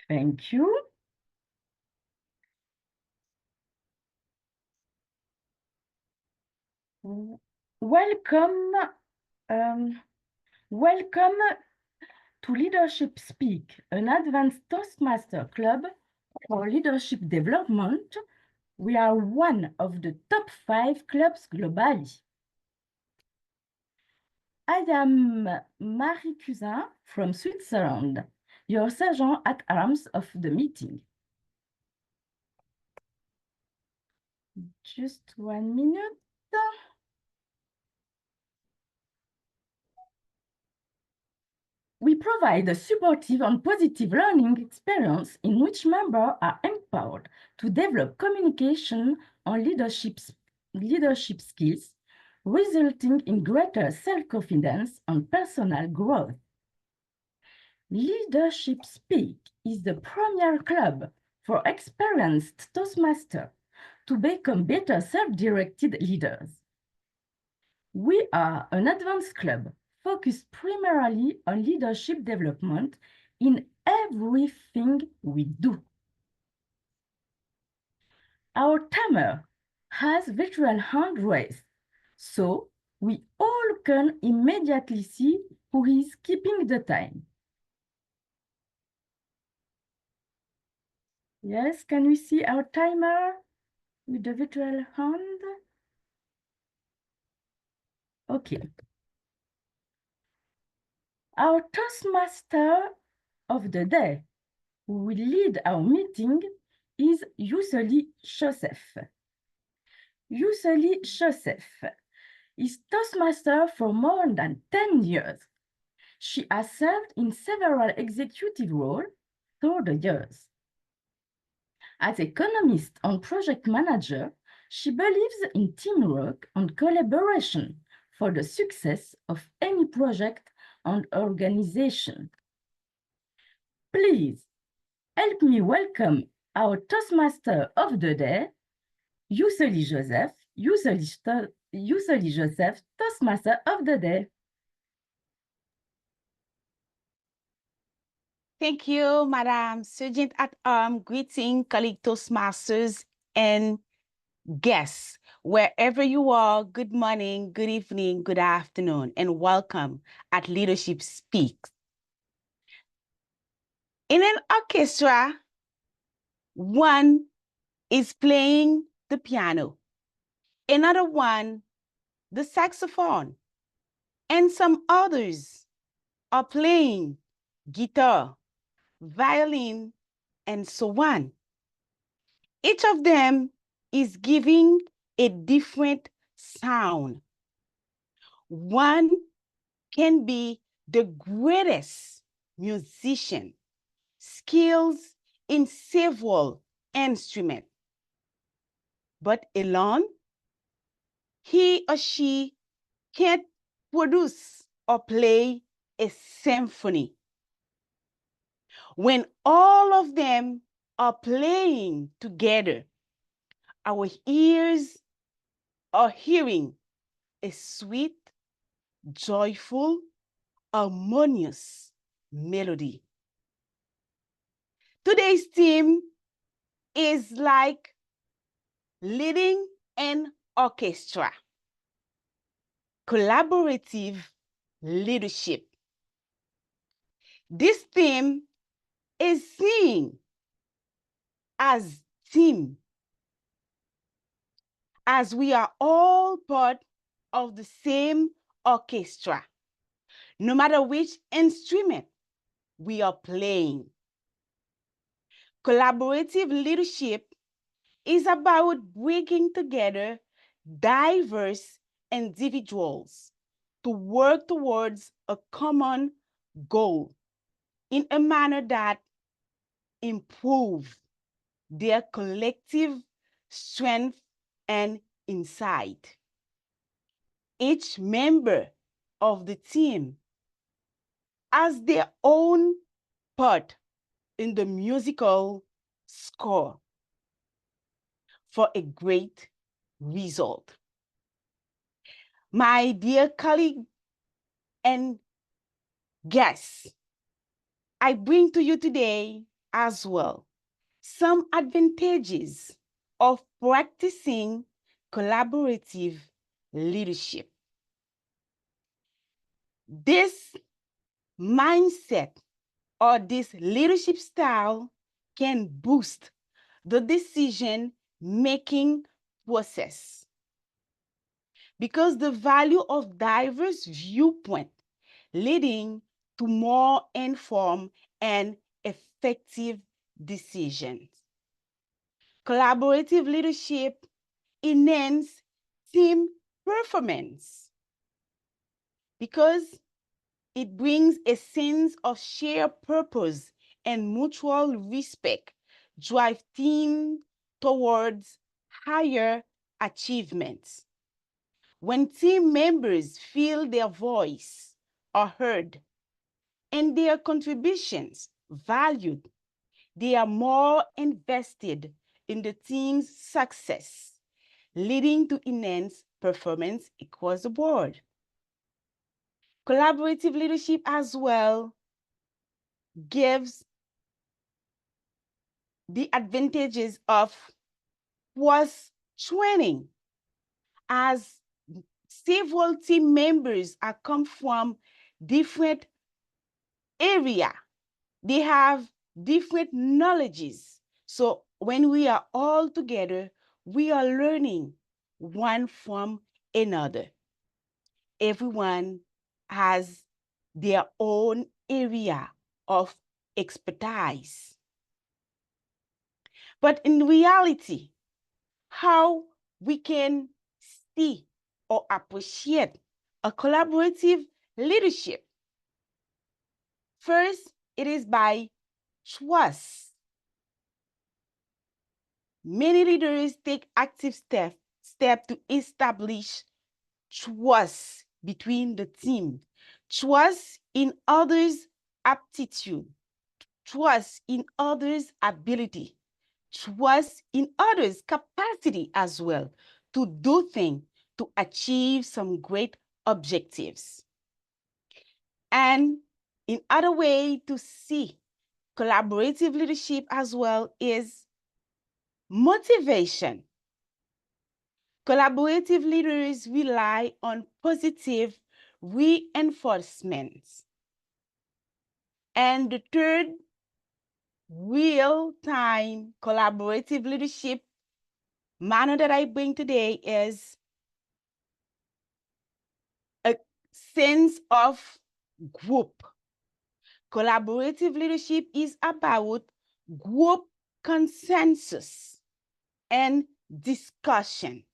Thank you. Welcome, um, welcome to Leadership Speak, an advanced Toastmaster club for leadership development. We are one of the top 5 clubs globally. I am Marie Cousin from Switzerland, your sergeant at arms of the meeting. Just 1 minute. We provide a supportive and positive learning experience in which members are empowered to develop communication and leadership skills, resulting in greater self-confidence and personal growth. Leadership Speak is the premier club for experienced Toastmasters to become better self-directed leaders. We are an advanced club focused primarily on leadership development in everything we do. Our timer has virtual hand raised, so we all can immediately see who is keeping the time. Yes, can we see our timer with the virtual hand? Okay. Our Toastmaster of the day who will lead our meeting is Youselee Joseph. Youselee Joseph is Toastmaster for more than 10 years. She has served in several executive roles through the years. As economist and project manager, she believes in teamwork and collaboration for the success of any project and organization. Please help me welcome our Toastmaster of the day, Youselee Joseph. Youselee Joseph, Toastmaster of the day. Thank you, Madam Sergeant at Arms. Greeting, colleague Toastmasters and guests. Wherever you are, good morning, good evening, good afternoon, and welcome at Leadership Speaks. In an orchestra, one is playing the piano, another one, the saxophone, and some others are playing guitar, violin, and so on. Each of them is giving a different sound. One can be the greatest musician, skills in several instruments, but alone, he or she can't produce or play a symphony. When all of them are playing together, our ears are hearing a sweet, joyful, harmonious melody. Today's theme is like leading an orchestra, collaborative leadership. This theme is seen as team, as we are all part of the same orchestra, no matter which instrument we are playing. Collaborative leadership is about bringing together diverse individuals to work towards a common goal in a manner that improves their collective strength and insight. Each member of the team has their own part in the musical score for a great result. My dear colleague and guests, I bring to you today as well some advantages of practicing collaborative leadership. This mindset or this leadership style can boost the decision-making process because the value of diverse viewpoint leading to more informed and effective decisions. Collaborative leadership enhances team performance because it brings a sense of shared purpose and mutual respect, drive team towards higher achievements. When team members feel their voice are heard and their contributions valued, they are more invested in the team's success, leading to enhanced performance across the board. Collaborative leadership as well gives the advantages of training, as several team members are come from different area. They have different knowledges. So when we are all together, we are learning one from another. Everyone has their own area of expertise. But in reality, how we can see or appreciate a collaborative leadership. First, it is by trust. Many leaders take active steps to establish trust between the team, trust in others' aptitude, trust in others' ability, trust in others' capacity as well to do things, to achieve some great objectives. And in other way to see collaborative leadership as well is motivation. Collaborative leaders rely on positive reinforcements. And the third real-time collaborative leadership manner that I bring today is a sense of group. Collaborative leadership is about group consensus and discussion.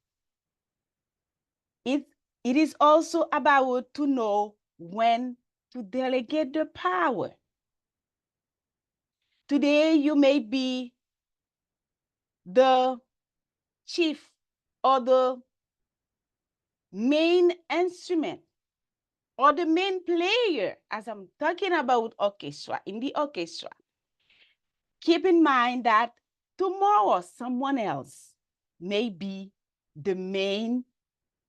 It is also about to know when to delegate the power. Today, you may be the chief or the main instrument or the main player, as I'm talking about orchestra, in the orchestra. Keep in mind that tomorrow someone else may be the main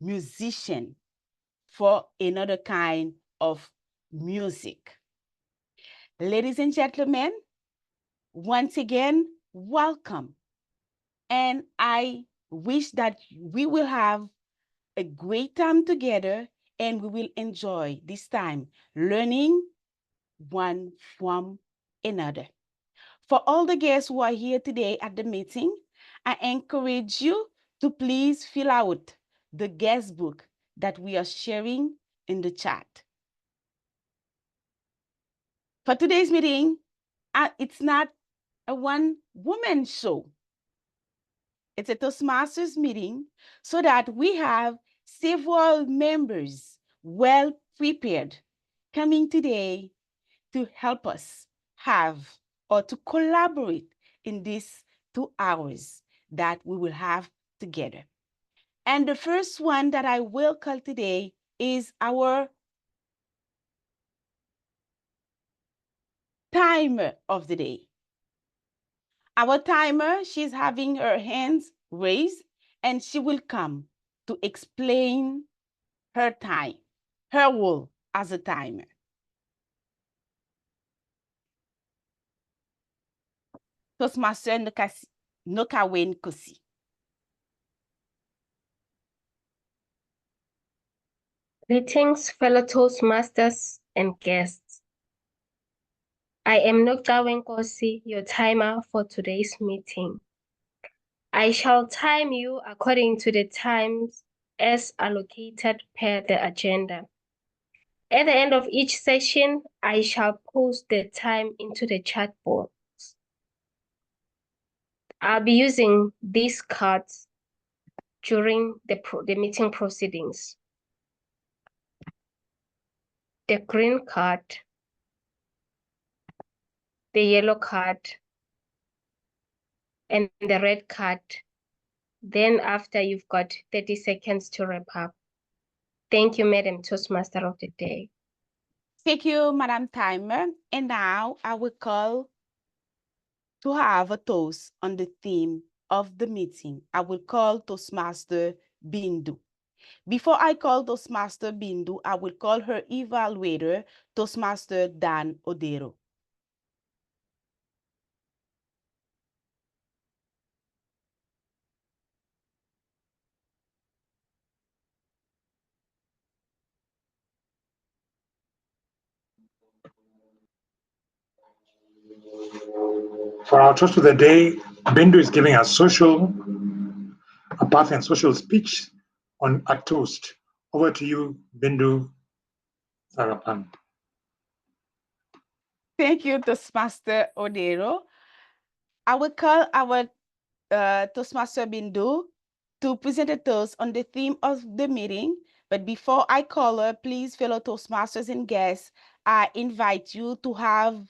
musician for another kind of music. Ladies and gentlemen, once again, welcome. And I wish that we will have a great time together and we will enjoy this time learning one from another. For all the guests who are here today at the meeting, I encourage you to please fill out the guest book that we are sharing in the chat. For today's meeting, it's not a one-woman show. It's a Toastmasters meeting so that we have several members well prepared coming today to help us have or to collaborate in these 2 hours that we will have together. And the first one that I will call today is our timer of the day. Our timer, she's having her hands raised and she will come to explain her time, her role as a timer. Toastmaster Nokawen Kosi. Greetings, fellow Toastmasters and guests. I am Nokta Kosi, your timer for today's meeting. I shall time you according to the times as allocated per the agenda. At the end of each session, I shall post the time into the chat box. I'll be using these cards during the meeting proceedings. The green card, the yellow card, and the red card. Then after you've got 30 seconds to wrap up. Thank you, Madam Toastmaster of the Day. Thank you, Madam Timer. And now I will call to have a toast on the theme of the meeting. I will call Toastmaster Bindu. Before I call Toastmaster Bindu, I will call her evaluator, Toastmaster Dan Odero. For our toast of the day, Bindu is giving a path and social speech on a toast. Over to you, Bindu. Thankappan. Thank you, Toastmaster Odero. I will call our Toastmaster Bindu to present a toast on the theme of the meeting. But before I call her, please, fellow Toastmasters and guests, I invite you to have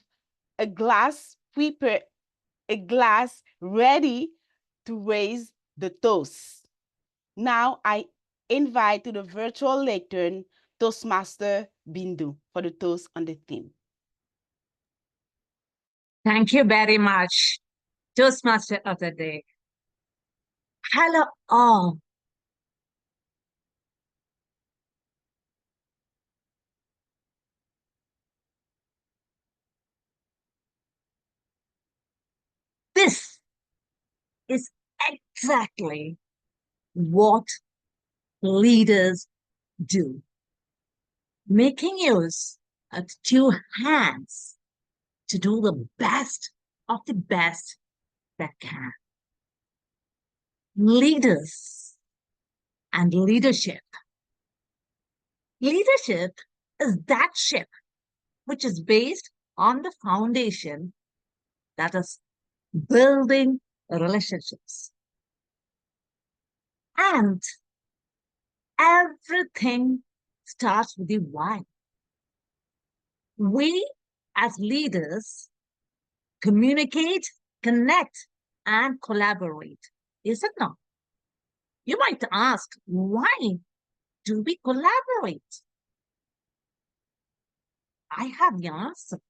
a glass ready to raise the toast. Now I invite to the virtual lectern Toastmaster Bindu for the toast on the theme. Thank you very much, Toastmaster of the Day. Hello all. This is exactly what leaders do. Making use of two hands to do the best of the best that can. Leaders and leadership. Leadership is that ship which is based on the foundation that is building relationships. And everything starts with the why. We as leaders communicate, connect, and collaborate. Is it not? You might ask, why do we collaborate? I have the answer.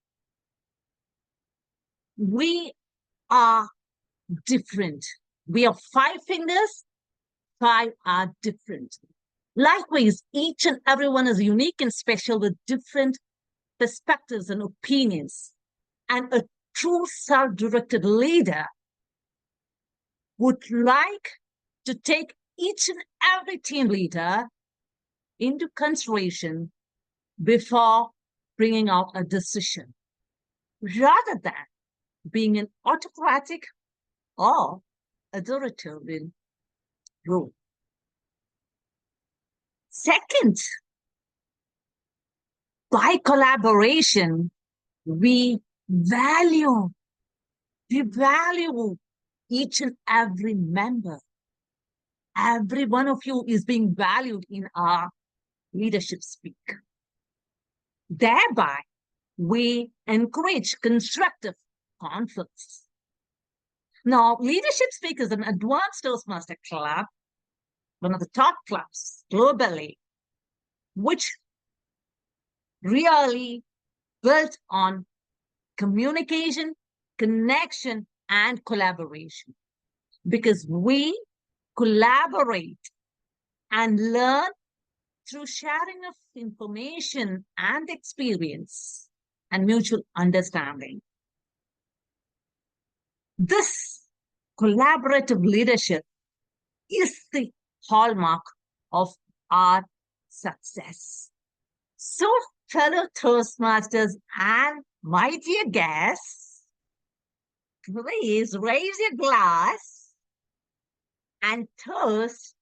We are different. We have 5 fingers, 5 are different. Likewise, each and everyone is unique and special with different perspectives and opinions. And a true self-directed leader would like to take each and every team leader into consideration before bringing out a decision, rather than being an autocratic or authoritarian role. Second, by collaboration, we value each and every member. Every one of you is being valued in our leadership speak. Thereby, we encourage constructive conflicts. Now, Leadership Speak is an advanced Toastmaster club, one of the top clubs globally, which really built on communication, connection, and collaboration. Because we collaborate and learn through sharing of information and experience and mutual understanding. This collaborative leadership is the hallmark of our success. So, fellow Toastmasters and my dear guests, please raise your glass and toast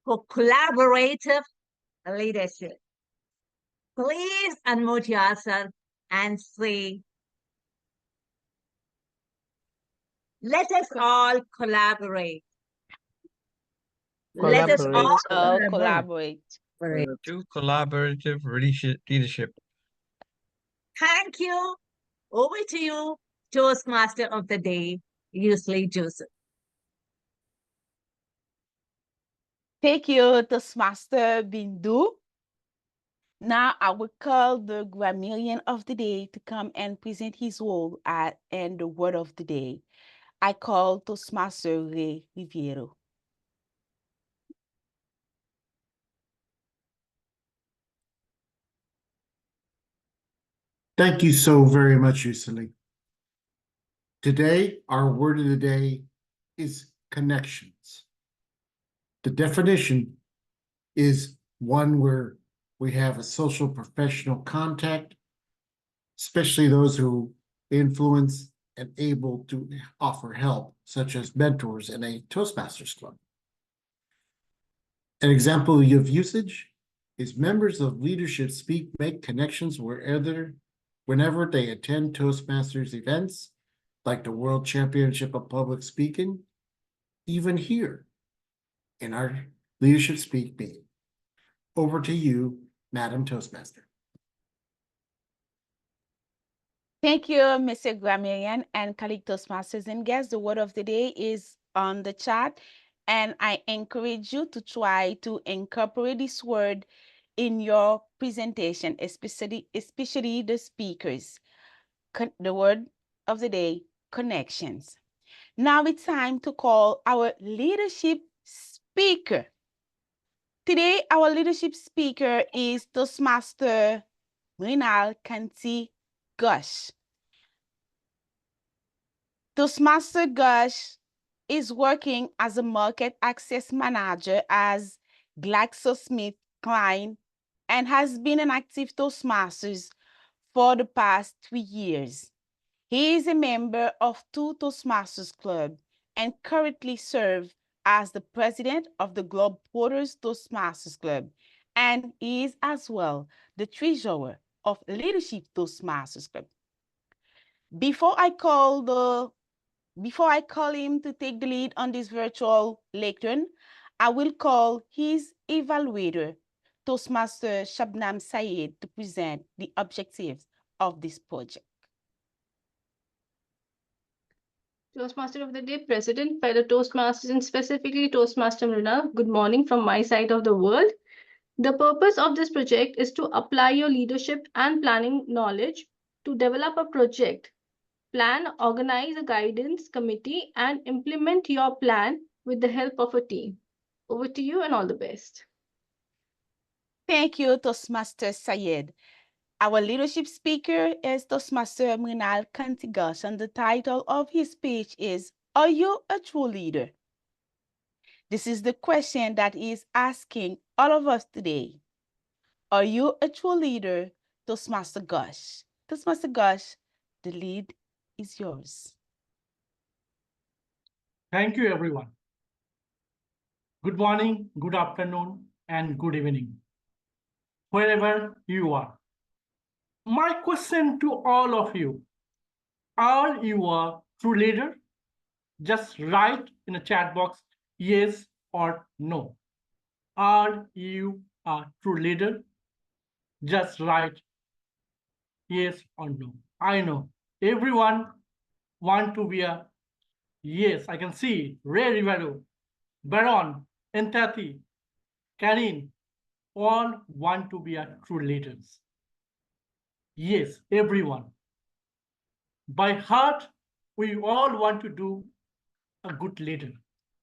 for collaborative leadership. Please unmute yourself and say, let us all collaborate. Let us all collaborate. To collaborative leadership. Thank you. Over to you, Toastmaster of the Day, Youselee Joseph. Thank you, Toastmaster Bindu. Now I will call the grammarian of the day to come and present his role and the word of the day. I call Toastmaster Ray Riviero. Thank you so very much, Youselee. Today, our word of the day is connections. The definition is one where we have a social professional contact, especially those who influence and able to offer help, such as mentors in a Toastmasters club. An example of usage is members of leadership make connections whenever they attend Toastmasters events, like the World Championship of Public Speaking, even here in our Leadership Speak meeting. Over to you, Madam Toastmaster. Thank you, Mr. Grammarian and colleague Toastmasters and guests. The word of the day is on the chat, and I encourage you to try to incorporate this word in your presentation, especially the speakers. The word of the day, connections. Now it's time to call our leadership speaker. Today, our leadership speaker is Toastmaster Mrinal Kanti Ghosh. Toastmaster Ghosh is working as a market access manager as GlaxoSmithKline and has been an active Toastmasters for the past 3 years. He is a member of 2 Toastmasters Club and currently serves as the president of the Globetrotters Toastmasters Club, and he is as well the treasurer of Leadership Toastmasters Club. Before I call him to take the lead on this virtual lectern, I will call his evaluator, Toastmaster Sabnam Saiyed, to present the objectives of this project. Toastmaster of the Day, President, fellow Toastmasters, and specifically Toastmaster Mrinal, good morning from my side of the world. The purpose of this project is to apply your leadership and planning knowledge to develop a project, plan, organize a guidance committee, and implement your plan with the help of a team. Over to you and all the best. Thank you, Toastmaster Saiyed. Our leadership speaker is Toastmaster Mrinal Kanti Ghosh, and the title of his speech is, Are You a True Leader? This is the question that he is asking all of us today. Are you a true leader, Toastmaster Ghosh? Toastmaster Ghosh, the lead is yours. Thank you, everyone. Good morning, good afternoon, and good evening, wherever you are. My question to all of you, are you a true leader? Just write in the chat box, yes or no. Are you a true leader? Just write yes or no. I know everyone want to be a yes. I can see Ray Rivaru, Baron, Nthati, Carine, all want to be a true leaders. Yes, everyone. By heart, we all want to do a good leader,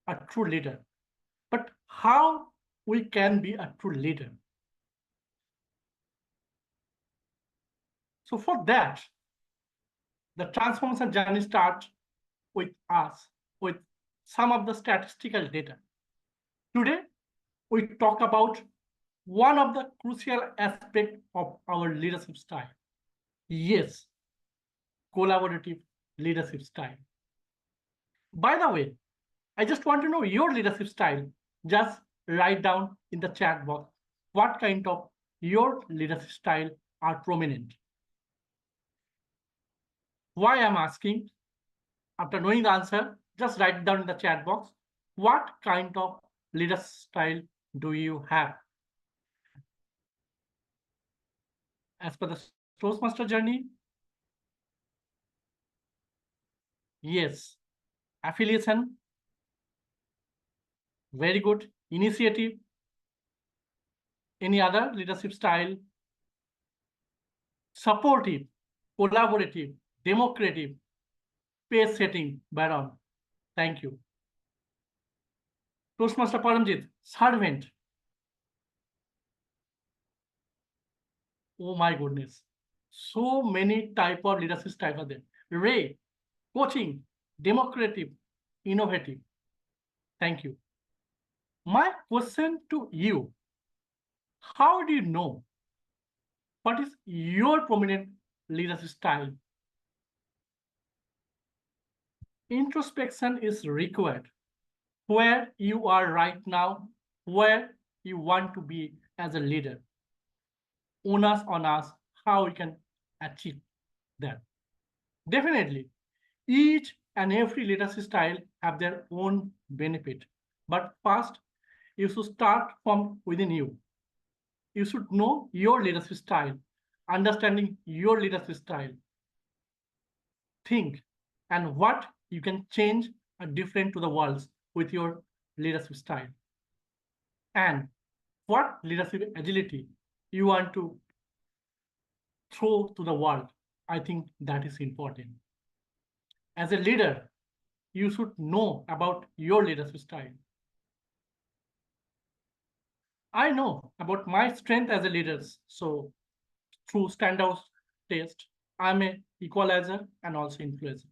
a true leader. But how we can be a true leader? So for that, the transformation journey starts with us with some of the statistical data. Today, we talk about one of the crucial aspects of our leadership style. Yes, collaborative leadership style. By the way, I just want to know your leadership style. Just write down in the chat box what kind of your leadership style are prominent. Why I'm asking, after knowing the answer, just write it down in the chat box. What kind of leadership style do you have? As per the Toastmaster journey, yes, affiliation, very good. Initiative, any other leadership style? Supportive, collaborative, democratic, pace setting, Baron. Thank you. Toastmaster Paramjit, servant. Oh my goodness. So many type of leadership style are there. Ray, coaching, democratic, innovative. Thank you. My question to you, how do you know what is your prominent leadership style? Introspection is required. Where you are right now, where you want to be as a leader. Onus on us, how we can achieve that. Definitely, each and every leadership style have their own benefit. But first, you should start from within you. You should know your leadership style, understanding your leadership style. Think and what you can change are different to the world with your leadership style. And what leadership agility you want to throw to the world. I think that is important. As a leader, you should know about your leadership style. I know about my strength as a leader. So through standout test, I'm an equalizer and also influencer.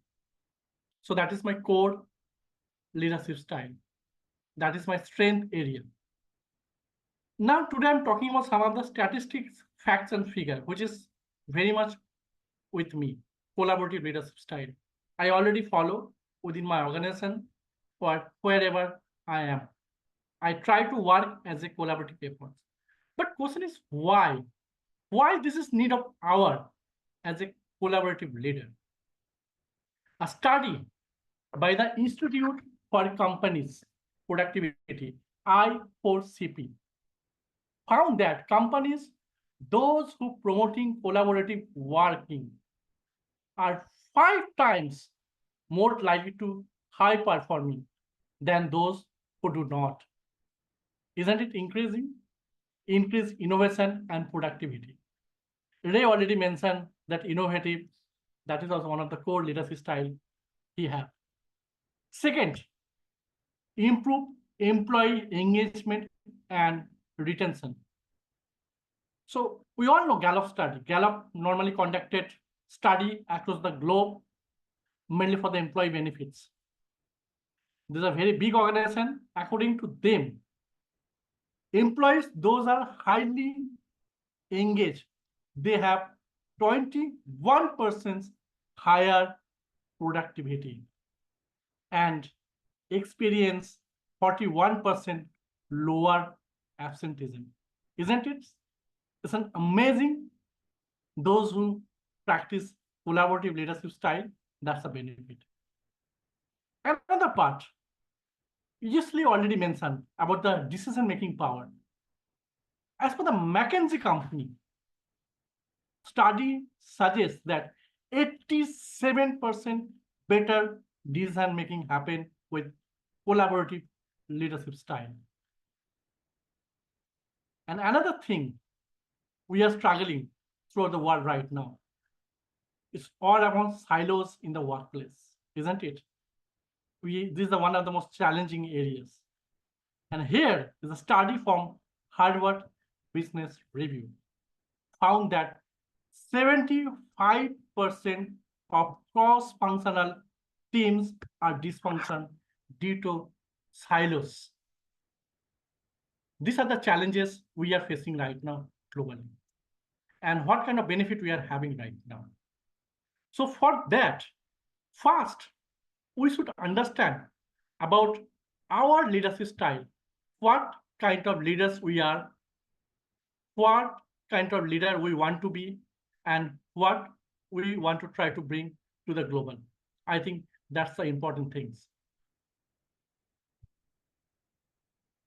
So that is my core leadership style. That is my strength area. Now today I'm talking about some of the statistics, facts and figure, which is very much with me, collaborative leadership style. I already follow within my organization or wherever I am. I try to work as a collaborative effort. But question is why? Why this is need of hour as a collaborative leader? A study by the Institute for Companies Productivity, I4CP, found that companies, those who promoting collaborative working, are 5 times more likely to high performing than those who do not. Isn't it increasing? Increase innovation and productivity. Ray already mentioned that innovative, that is also one of the core leadership style he has. Second, improve employee engagement and retention. So we all know Gallup study. Gallup normally conducted study across the globe, mainly for the employee benefits. This is a very big organization. According to them, employees, those are highly engaged, they have 21% higher productivity and experience 41% lower absenteeism. Isn't it? It's an amazing. Those who practice collaborative leadership style, that's a benefit. Another part, Youselee already mentioned about the decision-making power. As per the McKinsey company, study suggests that 87% better decision-making happen with collaborative leadership style. And another thing we are struggling throughout the world right now is all about silos in the workplace, isn't it? This is one of the most challenging areas. And here is a study from Harvard Business Review found that 75% of cross-functional teams are dysfunction due to silos. These are the challenges we are facing right now globally, and what kind of benefit we are having right now. So for that, first, we should understand about our leadership style, what kind of leaders we are, what kind of leader we want to be, and what we want to try to bring to the global. I think that's the important things.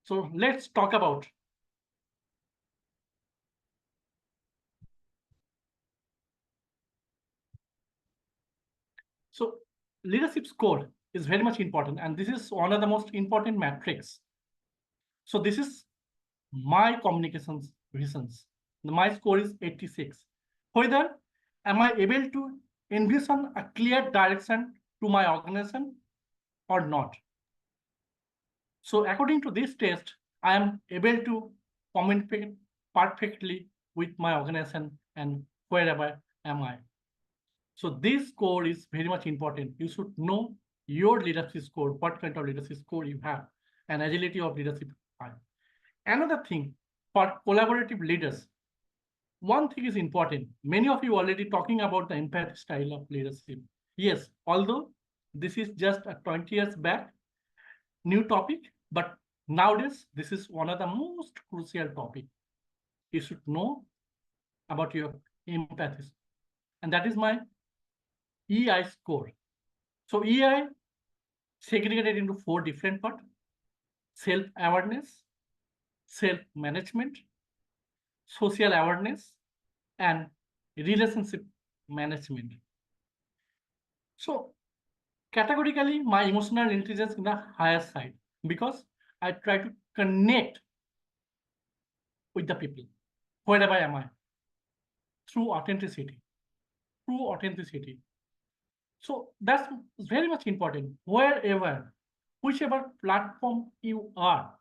So let's talk about. So leadership score is very much important, and this is one of the most important metrics. So this is my communications reasons. My score is 86. Whether am I able to envision a clear direction to my organization or not? So according to this test, I am able to communicate perfectly with my organization and wherever am I. So this score is very much important. You should know your leadership score, what kind of leadership score you have, and agility of leadership. Another thing for collaborative leaders, one thing is important. Many of you already talking about the empathy style of leadership. Yes, although this is just a 20 years back, new topic, but nowadays this is one of the most crucial topic. You should know about your empathy. And that is my EI score. So EI segregated into 4 different parts: self-awareness, self-management, social awareness, and relationship management. So categorically, my emotional intelligence in the higher side, because I try to connect with the people, wherever am I, through authenticity. So that's very much important. Wherever, whichever platform you are,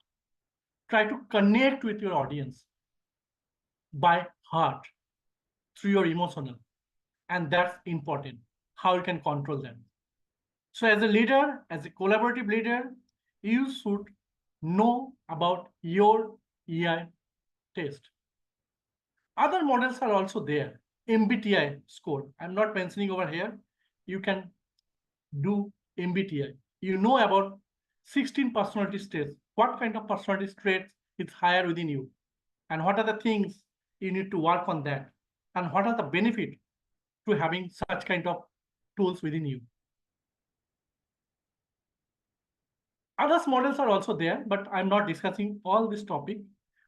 try to connect with your audience by heart, through your emotional. And that's important, how you can control them. So as a leader, as a collaborative leader, you should know about your EI test. Other models are also there. MBTI score, I'm not mentioning over here. You can do MBTI. You know about 16 personality traits. What kind of personality traits is higher within you? And what are the things you need to work on that? And what are the benefits to having such kind of tools within you? Other models are also there, but I'm not discussing all this topic.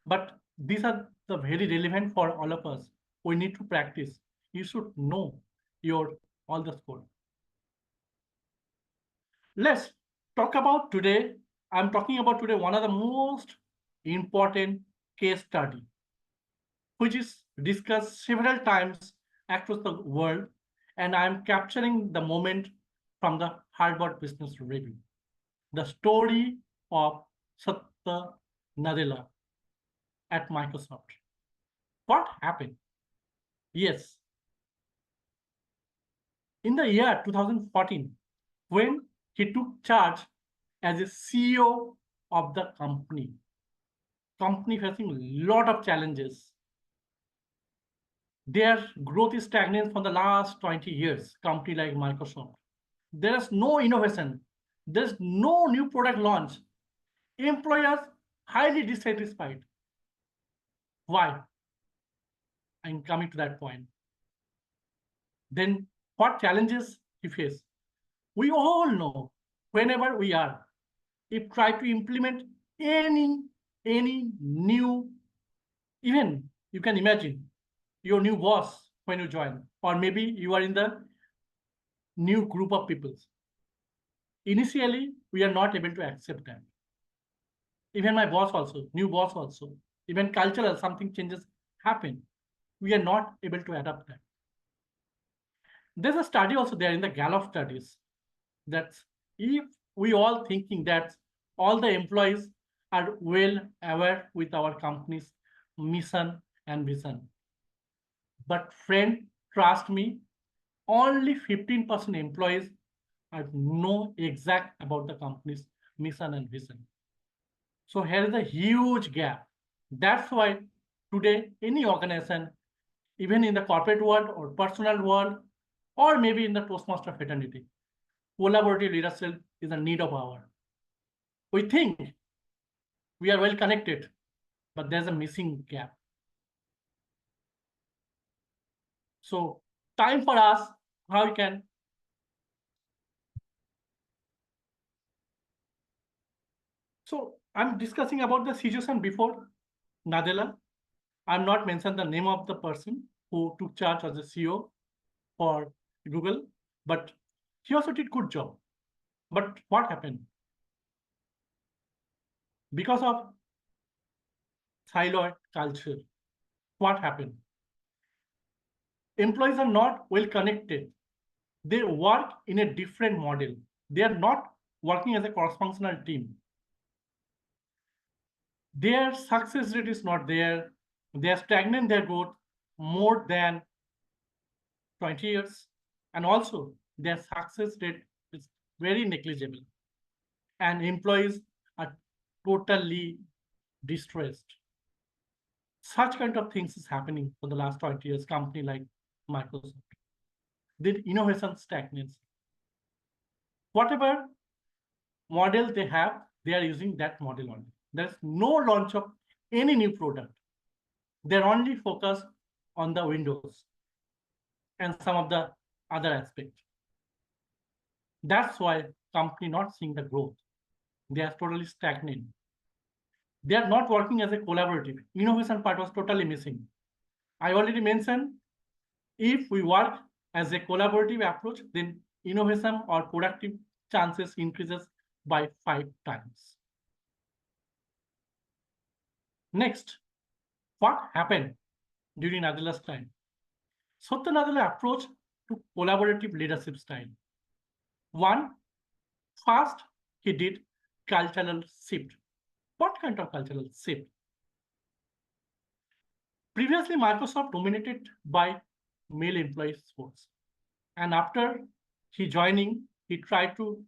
But these are the very relevant for all of us. We need to practice. You should know your all the score. Let's talk about today. I'm talking about today one of the most important case study, which is discussed several times across the world, and I'm capturing the moment from the Harvard Business Review. The story of Satya Nadella at Microsoft. What happened? Yes. In the year 2014, when he took charge as a CEO of the company facing a lot of challenges. Their growth is stagnant for the last 20 years, company like Microsoft. There is no innovation. There's no new product launch. Employers highly dissatisfied. Why? I'm coming to that point. Then what challenges he faced? We all know whenever we are, if try to implement any new, even you can imagine your new boss when you join, or maybe you are in the new group of people. Initially, we are not able to accept that. Even my boss also, new boss also, even cultural, something changes happen. We are not able to adapt that. There's a study also there in the Gallup studies that if we all thinking that all the employees are well aware with our company's mission and vision. But friend, trust me, only 15% employees I know exact about the company's mission and vision. So here is a huge gap. That's why today any organization, even in the corporate world or personal world, or maybe in the Toastmaster fraternity, collaborative leadership is a need of our. We think we are well connected, but there's a missing gap. So time for us, how we can. So I'm discussing about the situation before Nadella. I'm not mentioned the name of the person who took charge as the CEO for Google, but he also did good job. But what happened? Because of siloed culture, what happened? Employees are not well connected. They work in a different model. They are not working as a cross-functional team. Their success rate is not there. They are stagnant their growth more than 20 years. And also their success rate is very negligible. And employees are totally distressed. Such kind of things is happening for the last 20 years, company like Microsoft. The innovation stagnates. Whatever model they have, they are using that model only. There's no launch of any new product. They're only focused on the Windows and some of the other aspects. That's why company not seeing the growth. They are totally stagnant. They are not working as a collaborative. Innovation part was totally missing. I already mentioned, if we work as a collaborative approach, then innovation or productive chances increases by 5 times. Next, what happened during Nadella's time? Satya Nadella approach to collaborative leadership style. One, first, he did cultural shift. What kind of cultural shift? Previously, Microsoft dominated by male employee force. And after he joining, he tried to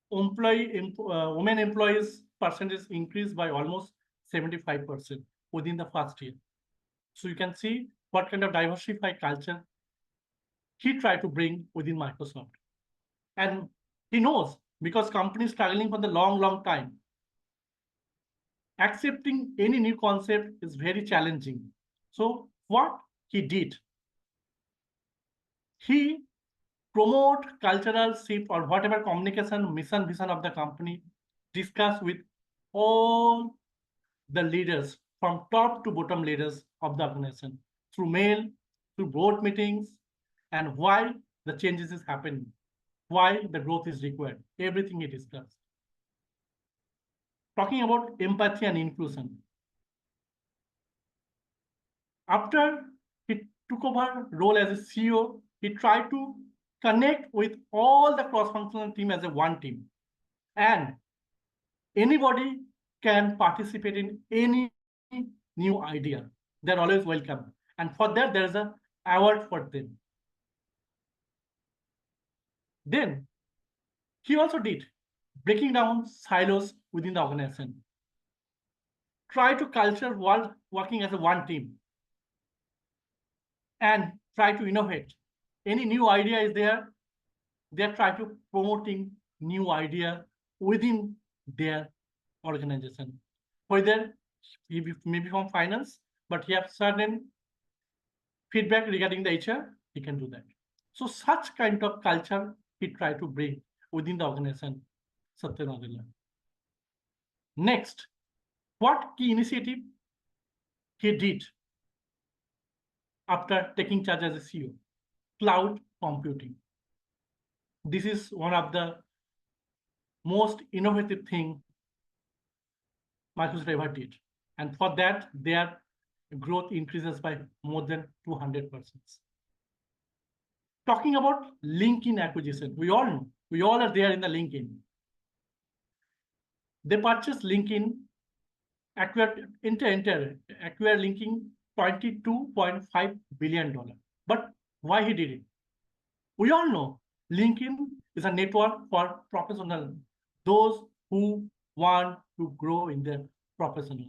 women employees percentage increase by almost 75% within the first year. So you can see what kind of diversified culture he tried to bring within Microsoft. And he knows, because companies struggling for the long time, accepting any new concept is very challenging. So what he did, he promote cultural shift or whatever communication mission vision of the company, discuss with all the leaders from top to bottom leaders of the organization through mail, through board meetings, and why the changes is happening, why the growth is required, everything he discussed. Talking about empathy and inclusion. After he took over role as a CEO, he tried to connect with all the cross-functional team as a one team. And anybody can participate in any new idea. They're always welcome. And for that, there's an award for them. Then he also did breaking down silos within the organization. Try to culture world working as a one team. And try to innovate. Any new idea is there, they try to promoting new idea within their organization. Whether maybe from finance, but he have certain feedback regarding the HR, he can do that. So such kind of culture he try to bring within the organization, Satya Nadella. Next, what key initiative he did after taking charge as a CEO? Cloud computing. This is one of the most innovative thing Microsoft ever did. And for that, their growth increases by more than 200%. Talking about LinkedIn acquisition, we all know, we all are there in the LinkedIn. They purchased LinkedIn, acquired LinkedIn $22.5 billion. But why he did it? We all know LinkedIn is a network for professionals, those who want to grow in their professional.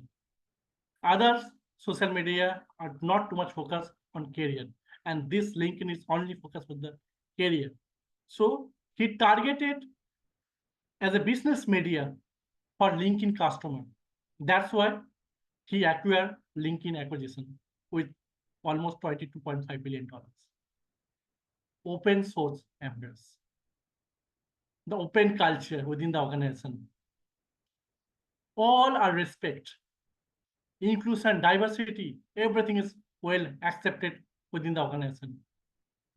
Other social media are not too much focused on career, and this LinkedIn is only focused on the career. So he targeted as a business media for LinkedIn customer. That's why he acquired LinkedIn acquisition with almost $22.5 billion. Open source embrace. The open culture within the organization. All are respect, inclusion, diversity, everything is well accepted within the organization.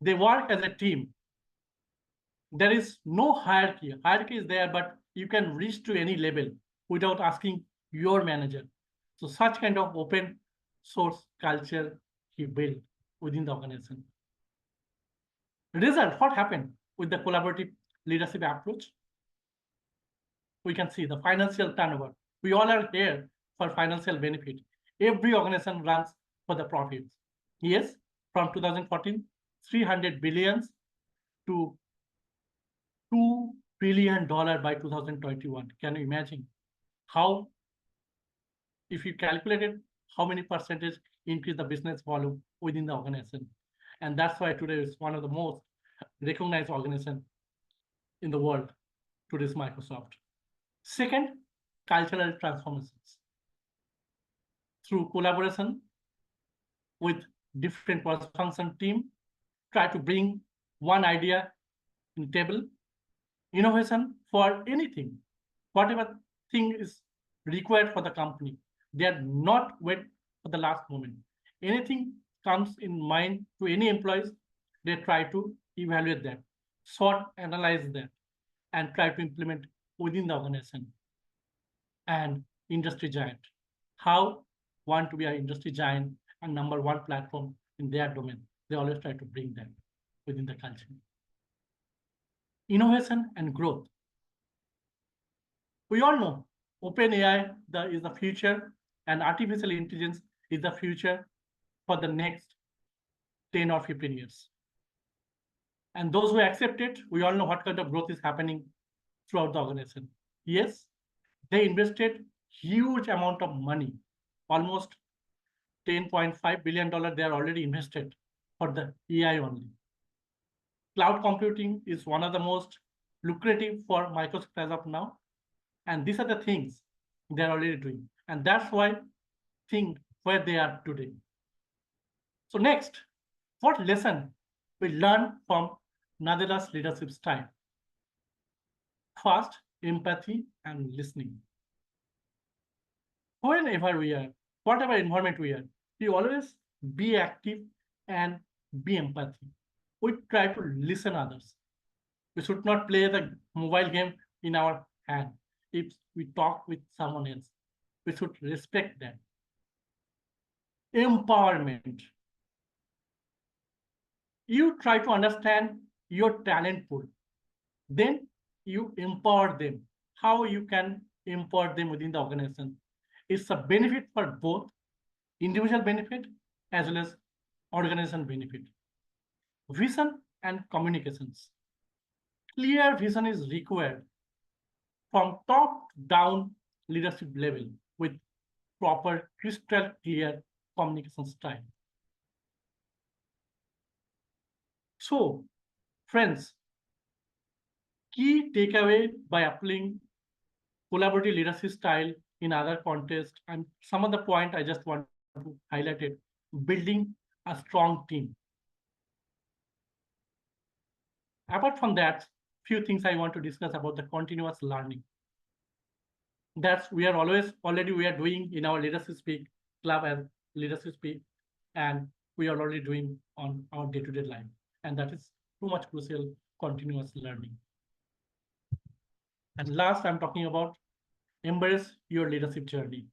They work as a team. There is no hierarchy. Hierarchy is there, but you can reach to any level without asking your manager. So such kind of open source culture he built within the organization. Result, what happened with the collaborative leadership approach? We can see the financial turnover. We all are here for financial benefit. Every organization runs for the profits. Yes, from 2014, 300 billions to $2 billion by 2021. Can you imagine how, if you calculated how many percentage increase the business volume within the organization? And that's why today is one of the most recognized organizations in the world. Today is Microsoft. Second, cultural transformations. Through collaboration with different cross-function team, try to bring one idea in table, innovation for anything, whatever thing is required for the company. They are not wait for the last moment. Anything comes in mind to any employees, they try to evaluate that, sort, analyze that, and try to implement within the organization. And industry giant. How want to be an industry giant and #1 platform in their domain. They always try to bring them within the culture. Innovation and growth. We all know OpenAI is the future, and artificial intelligence is the future for the next 10 or 15 years. And those who accept it, we all know what kind of growth is happening throughout the organization. Yes, they invested huge amount of money, almost $10.5 billion they are already invested for the AI only. Cloud computing is one of the most lucrative for Microsoft as of now. And these are the things they're already doing. And that's why think where they are today. So next, what lesson we learn from Nadira's leadership style? First, empathy and listening. Whenever we are, whatever environment we are, we always be active and be empathy. We try to listen others. We should not play the mobile game in our hand. If we talk with someone else, we should respect them. Empowerment. You try to understand your talent pool. Then you empower them. How you can empower them within the organization? It's a benefit for both individual benefit as well as organization benefit. Vision and communications. Clear vision is required from top down leadership level with proper crystal clear communication style. So, friends, key takeaway by applying collaborative leadership style in other contexts, and some of the point I just want to highlight it, building a strong team. Apart from that, few things I want to discuss about the continuous learning. That's we are doing in our leadership speak club as leadership speak, and we are already doing on our day-to-day life. And that is too much crucial, continuous learning. And last, I'm talking about embrace your leadership journey.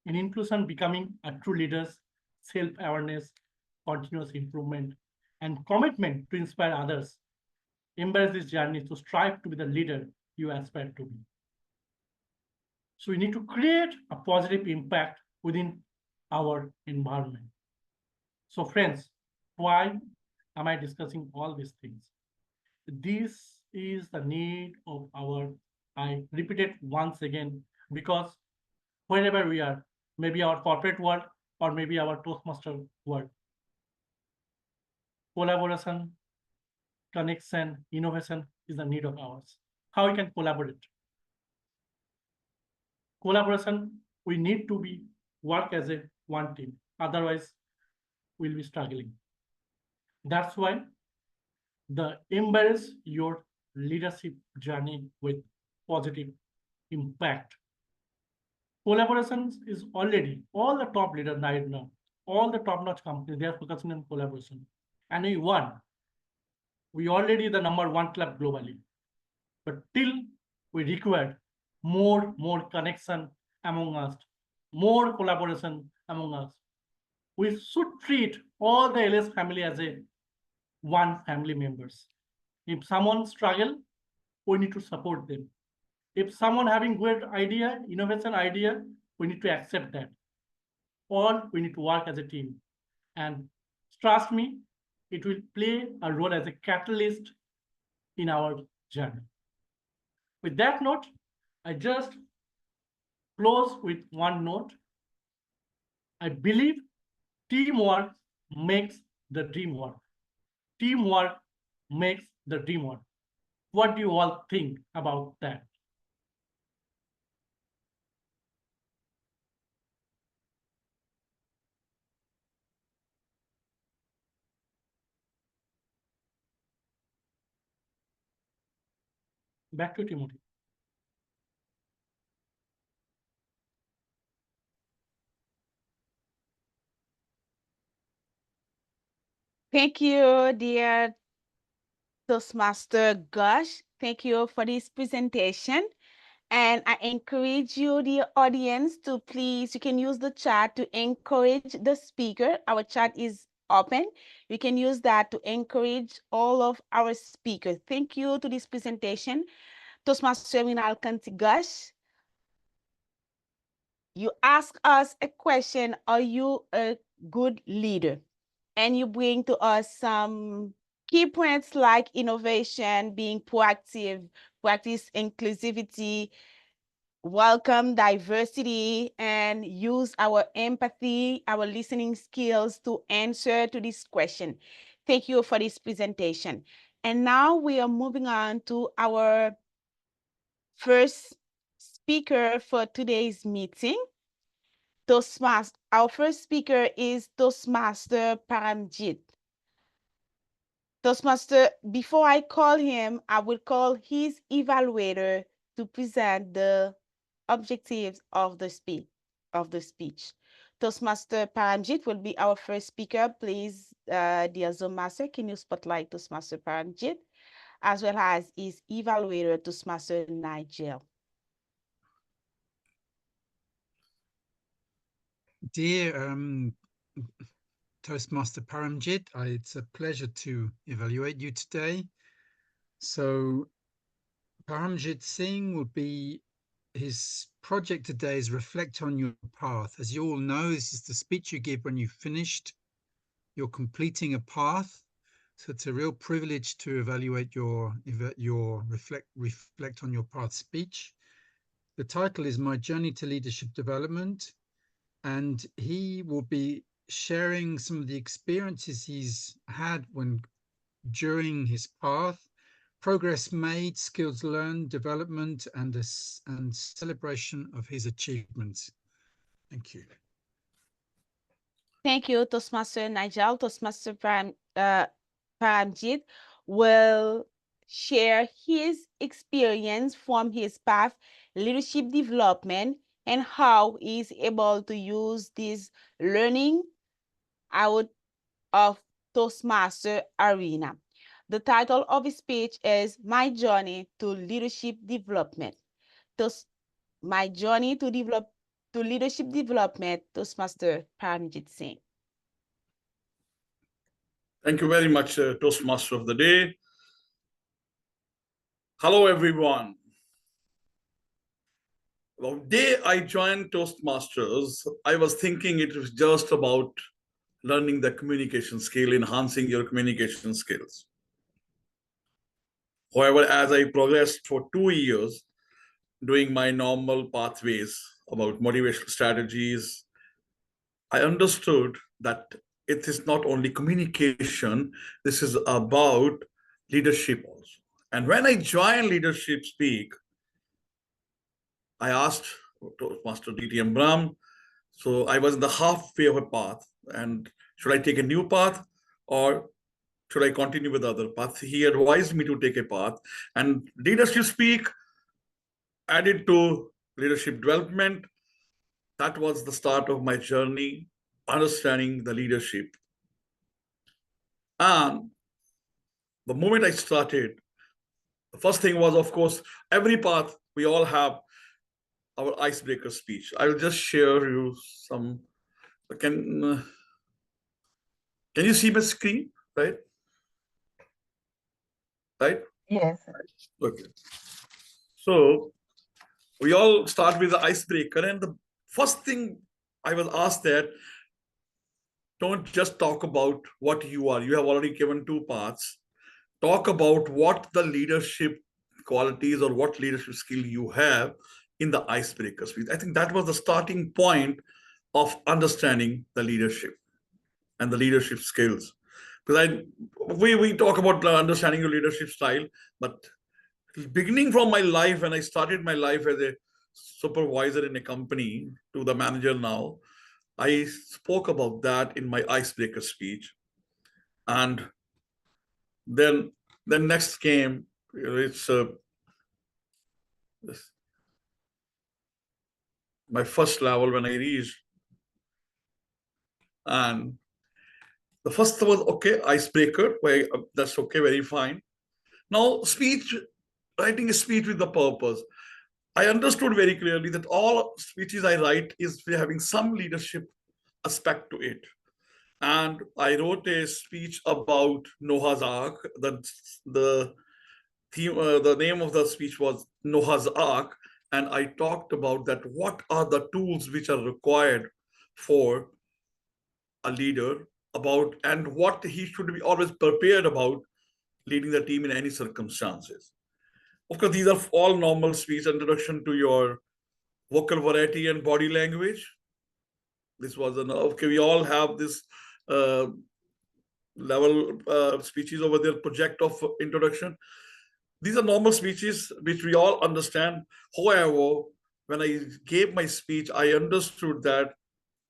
In inclusion, becoming a true leaders, self-awareness, continuous improvement, and commitment to inspire others. Embrace this journey to strive to be the leader you aspire to be. So we need to create a positive impact within our environment. So friends, why am I discussing all these things? this is the need of our, I repeat it once again, because wherever we are, maybe our corporate world or maybe our Toastmaster world, collaboration, connection, innovation is the need of ours. How we can collaborate? Collaboration, we need to be work as a one team. Otherwise, we'll be struggling. That's why the embrace your leadership journey with positive impact. Collaboration is already all the top leaders right now, all the top-notch companies, they are focusing on collaboration. And we won. We already the #1 club globally. But till we required more connection among us, more collaboration among us. We should treat all the LS family as a one family members. If someone struggle, we need to support them. If someone having great idea, innovation idea, we need to accept that. Or we need to work as a team. And trust me, it will play a role as a catalyst in our journey. With that note, I just close with one note. I believe teamwork makes the dream work. Teamwork makes the dream work. What do you all think about that? Back to Timothy. Thank you, dear Toastmaster Ghosh. Thank you for this presentation. And I encourage you, the audience, to please, you can use the chat to encourage the speaker. Our chat is open. You can use that to encourage all of our speakers. Thank you to this presentation. Toastmaster Mrinal Kanti Ghosh. You ask us a question, are you a good leader? And you bring to us some key points like innovation, being proactive, practice inclusivity, welcome diversity, and use our empathy, our listening skills to answer to this question. Thank you for this presentation. And now we are moving on to our first speaker for today's meeting. Our first speaker is Toastmaster Paramjit. Toastmaster, before I call him, I will call his evaluator to present the objectives of the speech. Toastmaster Paramjit will be our first speaker. Please, dear Zoom master, can you spotlight Toastmaster Paramjit, as well as his evaluator, Toastmaster Nigel. Dear Toastmaster Paramjit, it's a pleasure to evaluate you today. So Paramjit Singh will be, his project today is reflect on your path. As you all know, this is the speech you give when you've finished. You're completing a path. So it's a real privilege to evaluate your reflect on your path speech. The title is My Journey to Leadership Development. And he will be sharing some of the experiences he's had during his path, progress made, skills learned, development, and celebration of his achievements. Thank you. Thank you, Toastmaster Nigel. Toastmaster Paramjit will share his experience from his path, leadership development, and how he's able to use this learning out of Toastmaster arena. The title of his speech is My Journey to Leadership Development. My Journey to Leadership Development, Toastmaster Paramjit Singh. Thank you very much, Toastmaster of the Day. Hello, everyone. The day I joined Toastmasters, I was thinking it was just about learning the communication skill, enhancing your communication skills. However, as I progressed for 2 years, doing my normal pathways about motivational strategies, I understood that it is not only communication, this is about leadership also. And when I joined Leadership Speak, I asked Master DTM Brahm, so I was in the halfway of a path, and should I take a new path or should I continue with the other path? He advised me to take a path, and Leadership Speak added to leadership development. That was the start of my journey, understanding the leadership. And the moment I started, the first thing was, of course, every path, we all have our icebreaker speech. I will just share you some. Can you see my screen, right? Right? Yes. Okay. So we all start with the icebreaker, and the first thing I was asked that, don't just talk about what you are. You have already given 2 paths. Talk about what the leadership qualities or what leadership skill you have in the icebreaker speech. I think that was the starting point of understanding the leadership and the leadership skills. Because we talk about understanding your leadership style, but beginning from my life, when I started my life as a supervisor in a company to the manager now, I spoke about that in my icebreaker speech. And then next came, it's my first level when I reached. And the first was, okay, icebreaker, that's okay, very fine. Now, speech, writing a speech with the purpose. I understood very clearly that all speeches I write is having some leadership aspect to it. And I wrote a speech about Noah's Ark. The theme, the name of the speech was Noah's Ark. And I talked about that, what are the tools which are required for a leader about, and what he should be always prepared about leading the team in any circumstances. Of course, these are all normal speech, introduction to your vocal variety and body language. This was okay, we all have this level speeches over there, project of introduction. These are normal speeches which we all understand. However, when I gave my speech, I understood that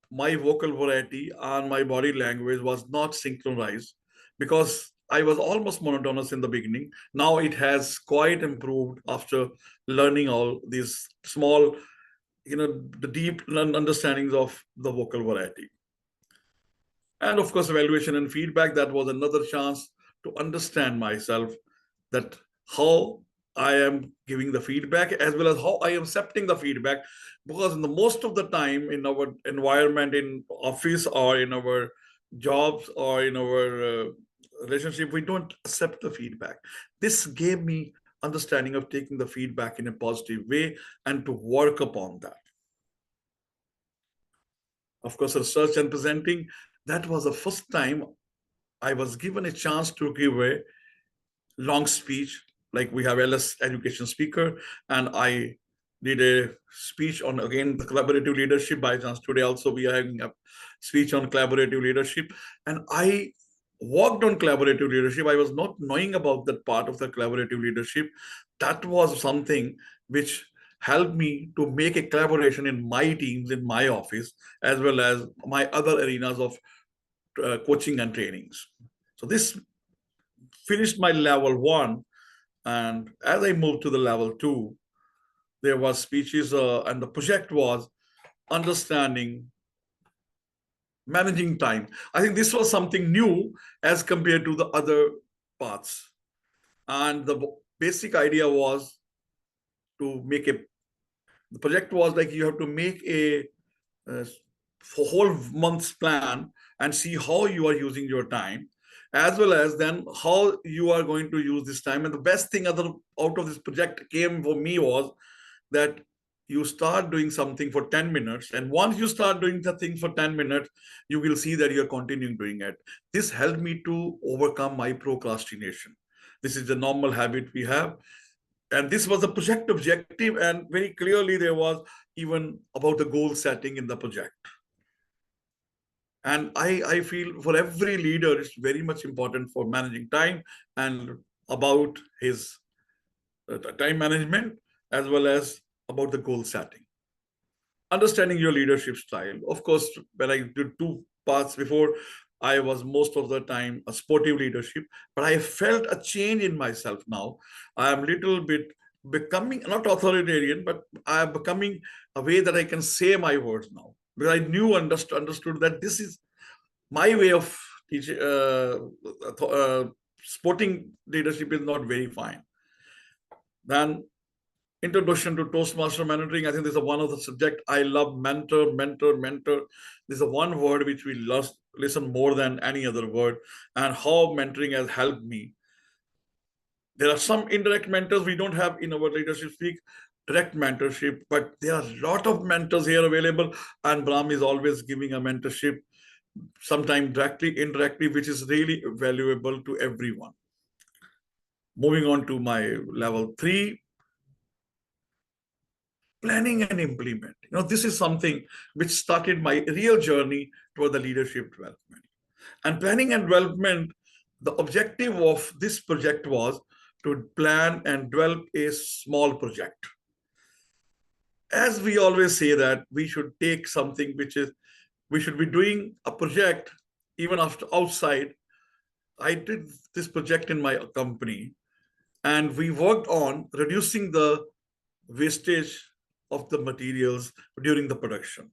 my vocal variety and my body language was not synchronized, because I was almost monotonous in the beginning. Now it has quite improved after learning all these small, the deep understandings of the vocal variety. And of course, evaluation and feedback, that was another chance to understand myself, that how I am giving the feedback as well as how I am accepting the feedback. Because in the most of the time in our environment, in office or in our jobs or in our relationship, we don't accept the feedback. This gave me understanding of taking the feedback in a positive way and to work upon that. Of course, research and presenting, that was the first time I was given a chance to give a long speech. Like we have LS education speaker, and I did a speech on, again, the collaborative leadership. By chance, today also we are having a speech on collaborative leadership. And I worked on collaborative leadership. I was not knowing about that part of the collaborative leadership. That was something which helped me to make a collaboration in my teams, in my office, as well as my other arenas of coaching and trainings. So this finished my level 1. And as I moved to the level 2, there was speeches, and the project was understanding managing time. I think this was something new as compared to the other paths. And the basic idea was to make the project was like, you have to make a whole month's plan and see how you are using your time, as well as then how you are going to use this time. And the best thing out of this project came for me was that you start doing something for 10 minutes. And once you start doing the thing for 10 minutes, you will see that you're continuing doing it. This helped me to overcome my procrastination. This is the normal habit we have. And this was the project objective, and very clearly there was even about the goal setting in the project. And I feel for every leader, it's very much important for managing time and about his time management, as well as about the goal setting. Understanding your leadership style. Of course, when I did 2 parts before, I was most of the time a sportive leadership, but I felt a change in myself now. I am little bit becoming, not authoritarian, but I am becoming a way that I can say my words now. Because I knew, understood that this is my way of teaching. Sporting leadership is not very fine. Then introduction to Toastmaster mentoring. I think this is one of the subject I love. Mentor. This is one word which we listen more than any other word, and how mentoring has helped me. There are some indirect mentors we don't have in our leadership speak, direct mentorship, but there are a lot of mentors here available, and Brahm is always giving a mentorship, sometimes directly, indirectly, which is really valuable to everyone. Moving on to my level 3, planning and implement. This is something which started my real journey toward the leadership development. And planning and development, the objective of this project was to plan and develop a small project. As we always say that we should take something we should be doing a project even after outside. I did this project in my company, and we worked on reducing the wastage of the materials during the production.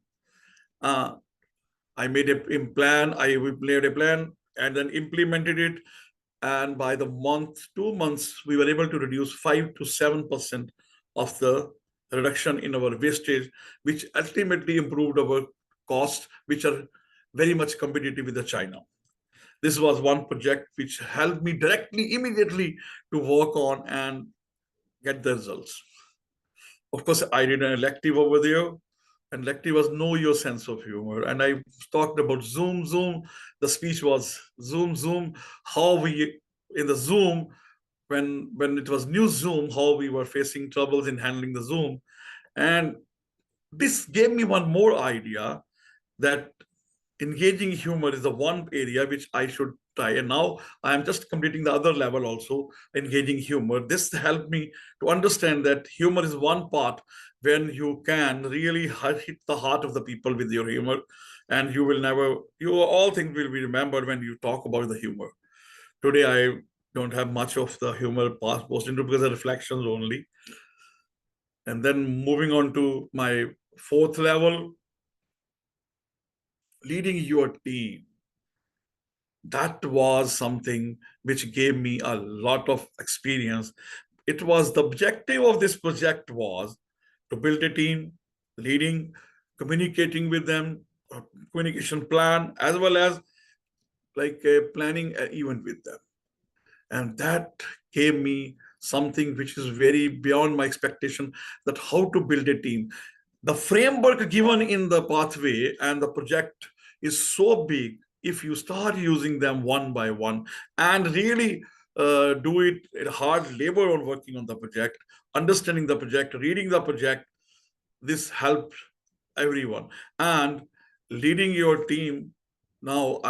I made a plan, we made a plan and then implemented it. And by the 2 months, we were able to reduce 5 to 7% of the reduction in our wastage, which ultimately improved our costs, which are very much competitive with the China. This was one project which helped me directly, immediately to work on and get the results. Of course, I did an elective over there, and elective was Know Your Sense of Humor. And I talked about Zoom. The speech was Zoom, how we, in the Zoom, when it was new Zoom, how we were facing troubles in handling the Zoom. And this gave me one more idea that engaging humor is the one area which I should try. And now I am just completing the other level also, engaging humor. This helped me to understand that humor is one part when you can really hit the heart of the people with your humor. And you all things will be remembered when you talk about the humor. Today, I don't have much of the humor post into because of reflections only. And then moving on to my 4th level, leading your team. That was something which gave me a lot of experience. It was the objective of this project was to build a team, leading, communicating with them, a communication plan, as well as like planning an event with them. And that gave me something which is very beyond my expectation, that how to build a team. The framework given in the pathway and the project is so big. If you start using them one by one and really do it hard labor on working on the project, understanding the project, reading the project, this helped everyone. And leading your team. Now,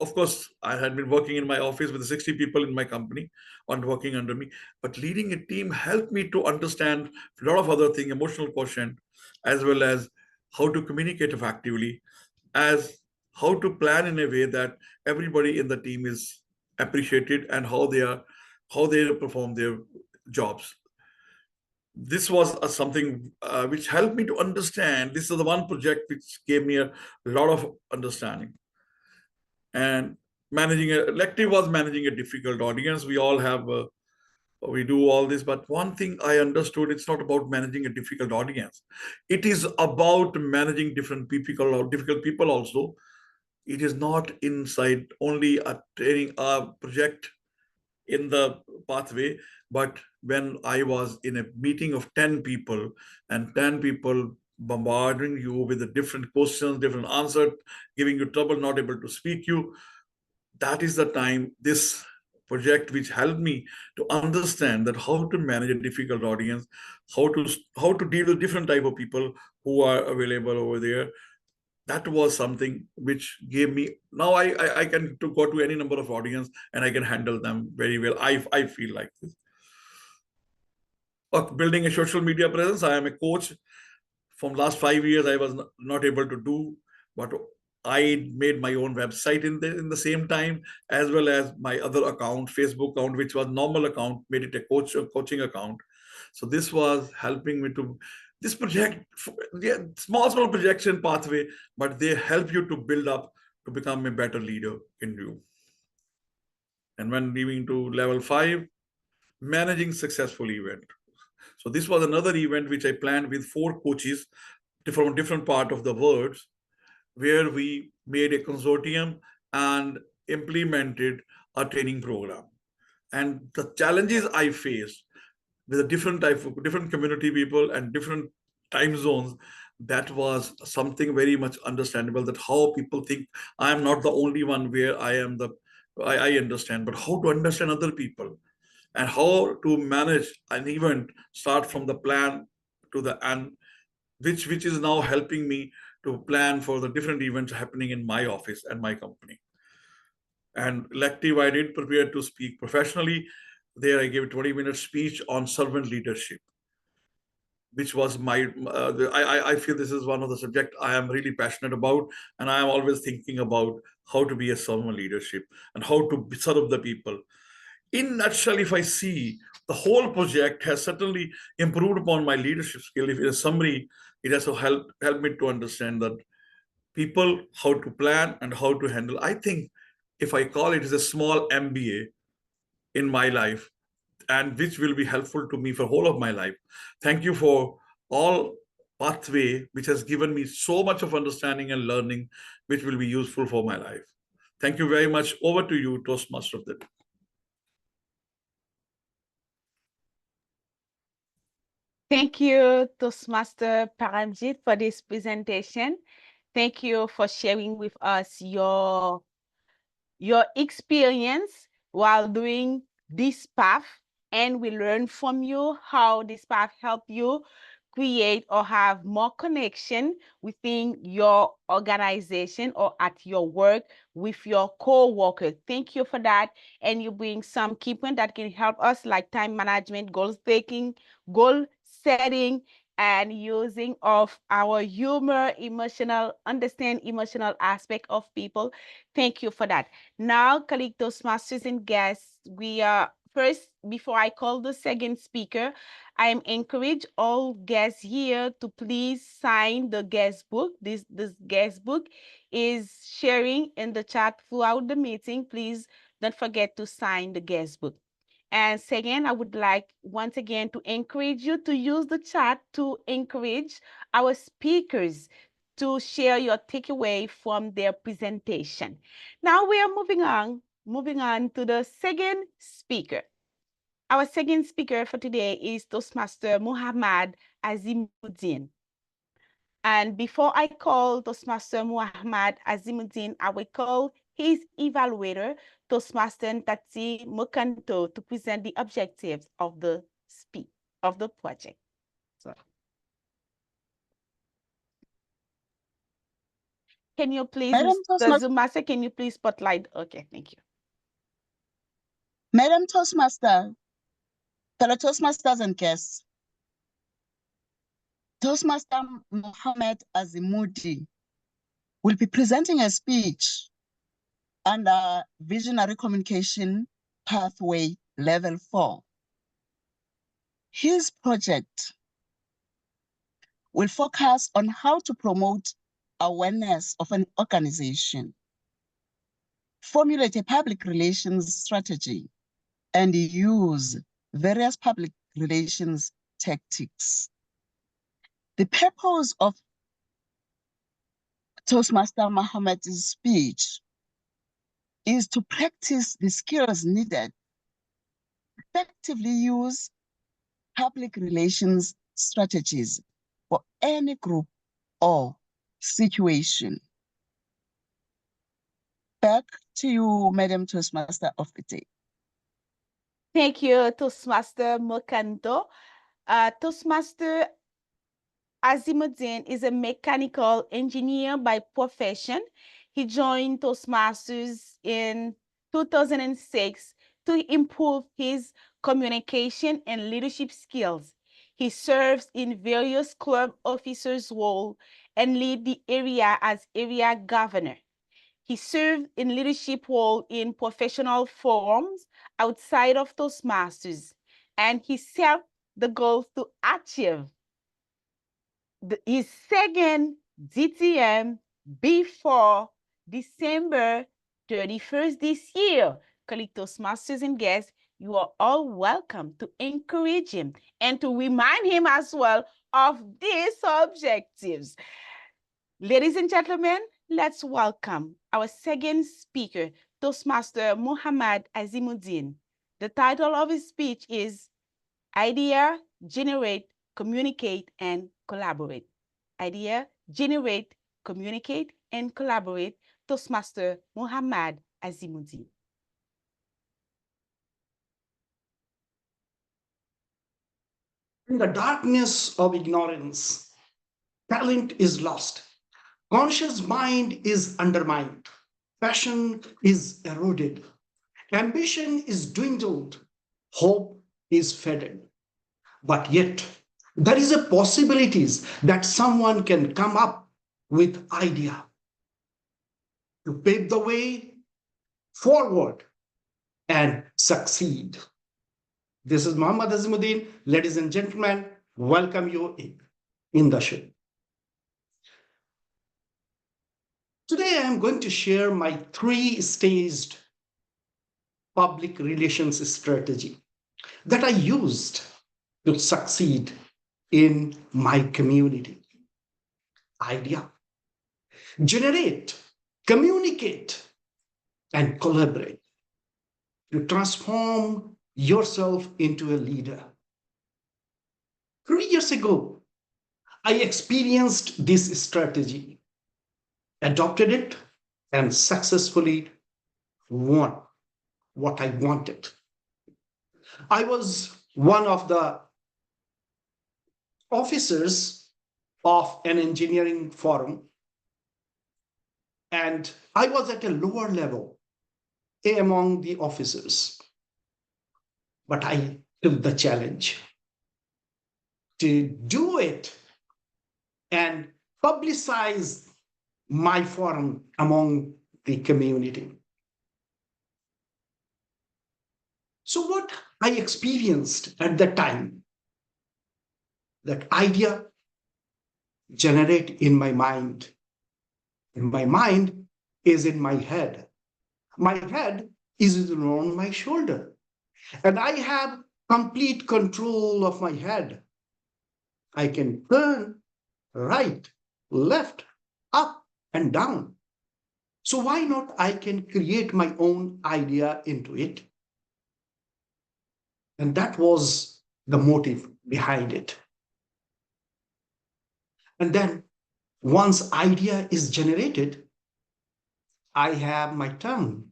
of course, I had been working in my office with 60 people in my company on working under me, but leading a team helped me to understand a lot of other things, emotional quotient, as well as how to communicate effectively, as how to plan in a way that everybody in the team is appreciated and how they perform their jobs. This was something which helped me to understand. This is the one project which gave me a lot of understanding. And elective was managing a difficult audience. We all have, we do all this, but one thing I understood, it's not about managing a difficult audience. It is about managing different people or difficult people also. It is not inside only a training project in the pathway, but when I was in a meeting of 10 people and 10 people bombarding you with the different questions, different answers, giving you trouble, not able to speak you, that is the time this project which helped me to understand that how to manage a difficult audience, how to deal with different type of people who are available over there. That was something which gave me, now I can go to any number of audience and I can handle them very well. I feel like this. Building a social media presence, I am a coach. From last 5 years, I was not able to do, but I made my own website in the same time, as well as my other account, Facebook account, which was normal account, made it a coaching account. So this was helping me to this project, yeah, small projection pathway, but they help you to build up to become a better leader in you. And when moving to level 5, managing successful event. So this was another event which I planned with 4 coaches from different part of the world, where we made a consortium and implemented a training program. And the challenges I faced with a different community people and different time zones, that was something very much understandable, that how people think I am not the only one where I understand, but how to understand other people and how to manage an event, start from the plan to the end, which is now helping me to plan for the different events happening in my office and my company. And elective, I did prepare to speak professionally. There I gave a 20-minute speech on servant leadership, which was my, I feel this is one of the subjects I am really passionate about. And I am always thinking about how to be a servant leadership and how to serve the people. In a nutshell, if I see, the whole project has certainly improved upon my leadership skill. If in a summary, it has helped me to understand that people, how to plan and how to handle. I think if I call it as a small MBA in my life, and which will be helpful to me for whole of my life. Thank you for all pathway, which has given me so much of understanding and learning, which will be useful for my life. Thank you very much. Over to you, Toastmaster of the day. Thank you, Toastmaster Paramjit, for this presentation. Thank you for sharing with us your experience while doing this path, and we learn from you how this path helped you create or have more connection within your organization or at your work with your co-worker. Thank you for that. And you bring some key points that can help us, like time management, goal taking, goal setting, and using of our humor, understand emotional aspect of people. Thank you for that. Now, colleague Toastmasters and guests, we are first, before I call the second speaker, I encourage all guests here to please sign the guest book. This guest book is sharing in the chat throughout the meeting. Please don't forget to sign the guest book. And second, I would like once again to encourage you to use the chat to encourage our speakers to share your takeaway from their presentation. Now we are moving on to the second speaker. Our second speaker for today is Toastmaster Muhammad Azimuddin. And before I call Toastmaster Muhammad Azimuddin, I will call his evaluator, Toastmaster Nthati Mokhantso, to present the objectives of the project. So, can you please, Mr. Zoom Master, can you please spotlight? Okay, thank you. Madam Toastmaster, fellow Toastmasters and guests, Toastmaster Muhammad Azimuddin will be presenting a speech under Visionary Communication Pathway Level 4. His project will focus on how to promote awareness of an organization, formulate a public relations strategy, and use various public relations tactics. The purpose of Toastmaster Muhammad's speech is to practice the skills needed to effectively use public relations strategies for any group or situation. Back to you, Madam Toastmaster of the day. Thank you, Toastmaster Mokhantso. Toastmaster Azimuddin is a mechanical engineer by profession. He joined Toastmasters in 2006 to improve his communication and leadership skills. He serves in various club officers' roles and lead the area as area governor. He served in leadership role in professional forums outside of Toastmasters, and he set the goal to achieve his second DTM before December 31st this year. Colleague Toastmasters and guests, you are all welcome to encourage him and to remind him as well of these objectives. Ladies and gentlemen, let's welcome our second speaker, Toastmaster Muhammad Azimuddin. The title of his speech is Idea, Generate, Communicate, and Collaborate. Idea, generate, communicate, and collaborate. Toastmaster Muhammad Azimuddin. In the darkness of ignorance, talent is lost. Conscious mind is undermined. Passion is eroded. Ambition is dwindled. Hope is faded. But yet, there is a possibilities that someone can come up with idea to pave the way forward and succeed. This is Muhammad Azimuddin. Ladies and gentlemen, welcome you in the show. Today, I am going to share my three-staged public relations strategy that I used to succeed in my community. Idea, generate, communicate, and collaborate to transform yourself into a leader. 3 years ago, I experienced this strategy, adopted it, and successfully won what I wanted. I was one of the officers of an engineering forum, and I was at a lower level among the officers. But I took the challenge to do it and publicize my forum among the community. So what I experienced at that time, that idea generate in my mind. And my mind is in my head. My head is on my shoulder. And I have complete control of my head. I can turn right, left, up, and down. So why not I can create my own idea into it? And that was the motive behind it. And then once idea is generated, I have my tongue.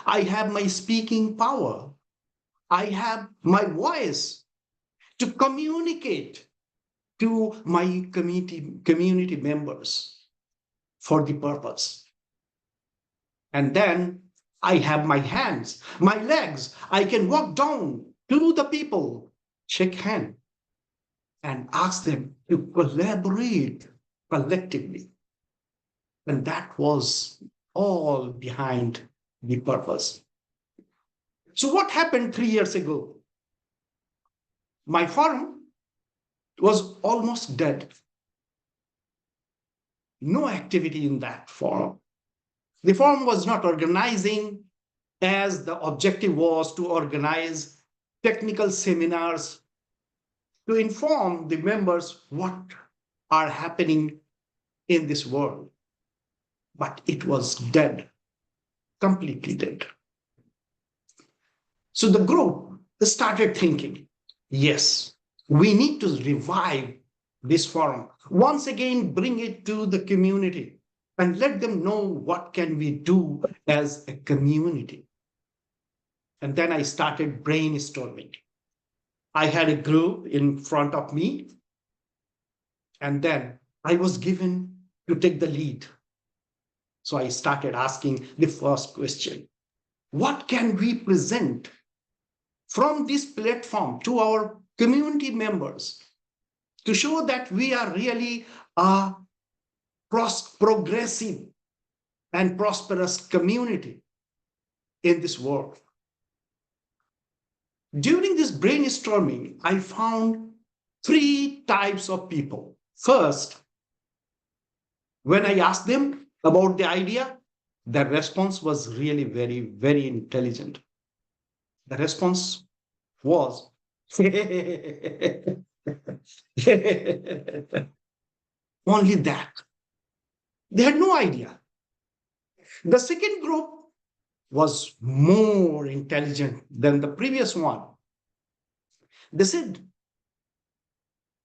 I have my speaking power. I have my voice to communicate to my community members for the purpose. And then I have my hands, my legs. I can walk down to the people, shake hands, and ask them to collaborate collectively. And that was all behind the purpose. So what happened 3 years ago? My forum was almost dead. No activity in that forum. The forum was not organizing, as the objective was to organize technical seminars to inform the members what are happening in this world. But it was dead, completely dead. So the group started thinking, yes, we need to revive this forum. Once again, bring it to the community and let them know what can we do as a community. And then I started brainstorming. I had a group in front of me, and then I was given to take the lead. So I started asking the first question. What can we present from this platform to our community members to show that we are really a progressive and prosperous community in this world? During this brainstorming, I found 3 types of people. First, when I asked them about the idea, the response was really very, very intelligent. The response was, only that. They had no idea. The second group was more intelligent than the previous one. They said,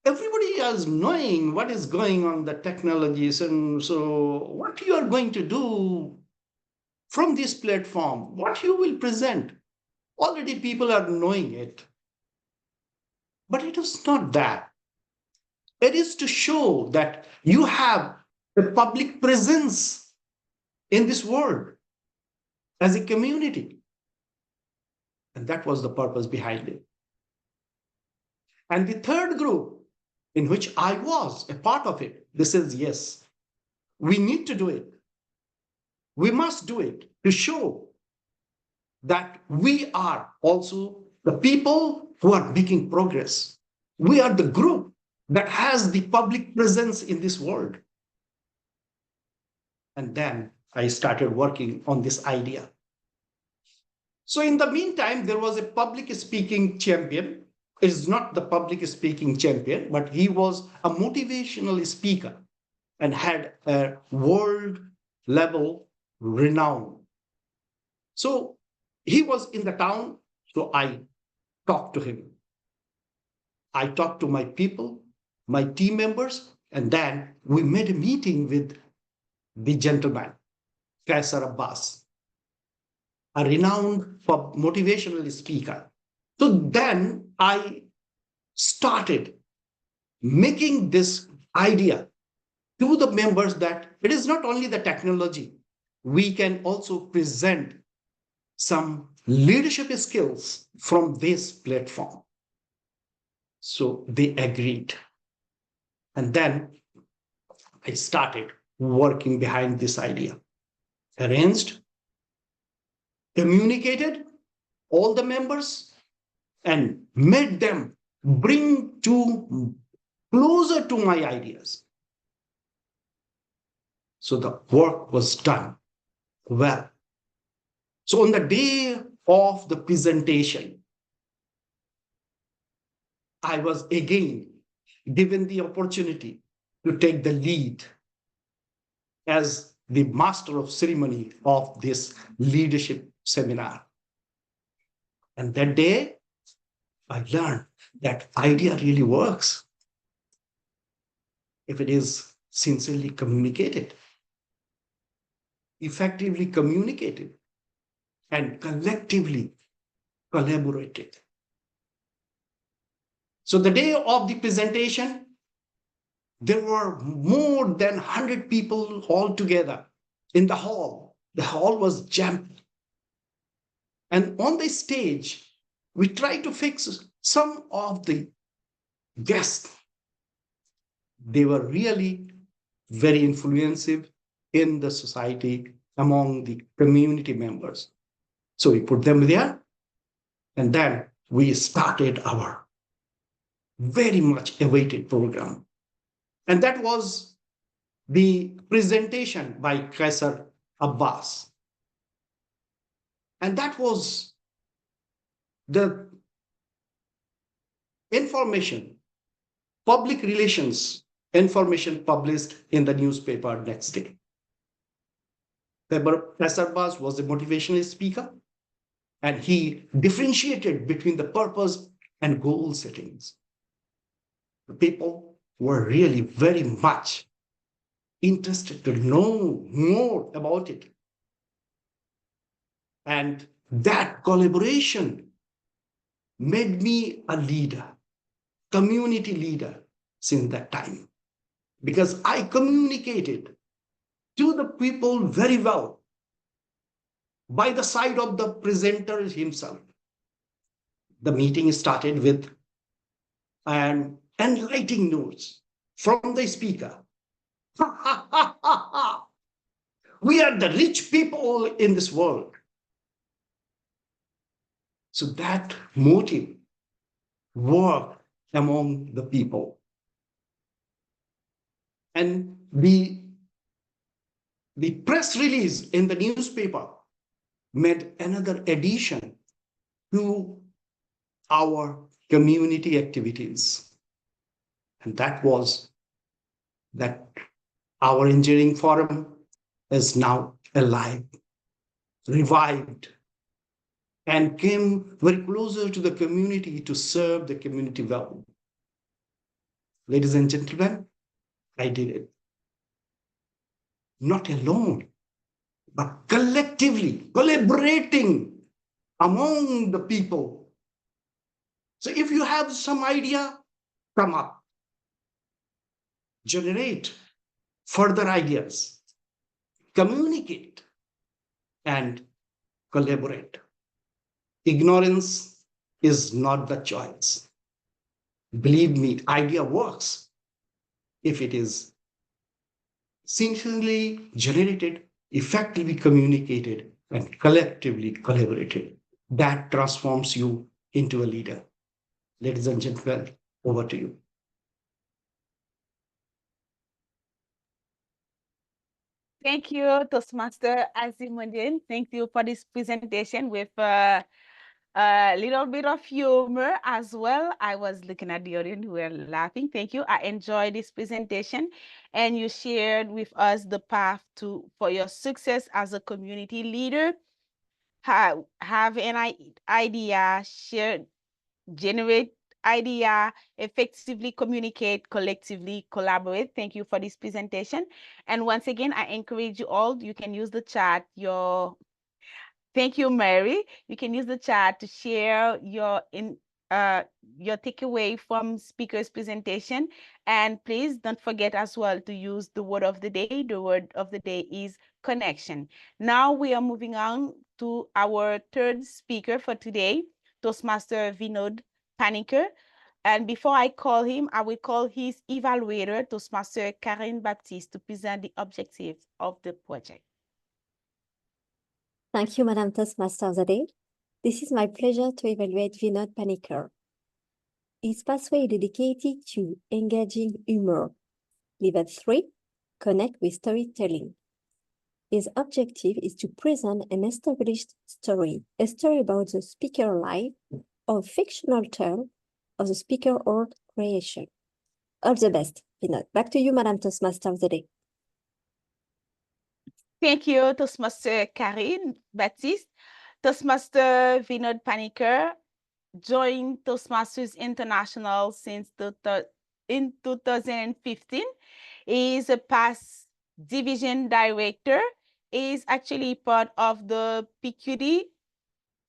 everybody is knowing what is going on the technologies, and so what you are going to do from this platform, what you will present, already people are knowing it. But it is not that. It is to show that you have a public presence in this world as a community. And that was the purpose behind it. And the third group, in which I was a part of it, this is, yes, we need to do it. We must do it to show that we are also the people who are making progress. We are the group that has the public presence in this world. And then I started working on this idea. So in the meantime, there was a public speaking champion. It's not the public speaking champion, but he was a motivational speaker and had a world level renown. So he was in the town, so I talked to him. I talked to my people, my team members, and then we made a meeting with the gentleman, Kaisar Abbas, a renowned motivational speaker. So then I started making this idea to the members that it is not only the technology, we can also present some leadership skills from this platform. So they agreed. And then I started working behind this idea, arranged, communicated all the members, and made them bring closer to my ideas. So the work was done well. So on the day of the presentation, I was again given the opportunity to take the lead as the master of ceremony of this leadership seminar. And that day, I learned that idea really works if it is sincerely communicated, effectively communicated, and collectively collaborated. So the day of the presentation, there were more than 100 people all together in the hall. The hall was jammed. And on the stage, we tried to fix some of the guests. They were really very influential in the society among the community members. So we put them there, and then we started our very much awaited program. And that was the presentation by Kaisar Abbas. And that was the information, public relations information published in the newspaper next day. Kaisar Abbas was a motivational speaker, and he differentiated between the purpose and goal settings. The people were really very much interested to know more about it. And That collaboration made me a leader, community leader since that time, because I communicated to the people very well by the side of the presenter himself. The meeting started with an enlightening notes from the speaker. We are the rich people in this world. So that motive worked among the people. And the press release in the newspaper made another addition to our community activities. And that was that our engineering forum is now alive, revived, and came very closer to the community to serve the community well. Ladies and gentlemen, I did it. Not alone, but collectively, collaborating among the people. So if you have some idea, come up, generate further ideas, communicate, and collaborate. Ignorance is not the choice. Believe me, idea works if it is sincerely generated, effectively communicated, and collectively collaborated. That transforms you into a leader. Ladies and gentlemen, over to you. Thank you, Toastmaster Azimuddin. Thank you for this presentation with a little bit of humor as well. I was looking at the audience who were laughing. Thank you. I enjoyed this presentation, and you shared with us the path for your success as a community leader. Have an idea, share, generate idea, effectively communicate, collectively collaborate. Thank you for this presentation. And once again, I encourage you all, you can use the chat, thank you, Mary. You can use the chat to share your takeaway from speaker's presentation. And please don't forget as well to use the word of the day. The word of the day is connection. Now we are moving on to our third speaker for today, Toastmaster Vinod Panicker. And before I call him, I will call his evaluator, Toastmaster Carine Baptiste, to present the objectives of the project. Thank you, Madam Toastmaster of the Day. This is my pleasure to evaluate Vinod Panicker. His pathway is dedicated to engaging humor. Level 3, connect with storytelling. His objective is to present an established story, a story about the speaker life or fictional term of the speaker or creation. All the best, Vinod. Back to you, Madam Toastmaster of the Day. Thank you, Toastmaster Carine Baptiste. Toastmaster Vinod Panicker joined Toastmasters International since in 2015. He is a past division director. He is actually part of the PQD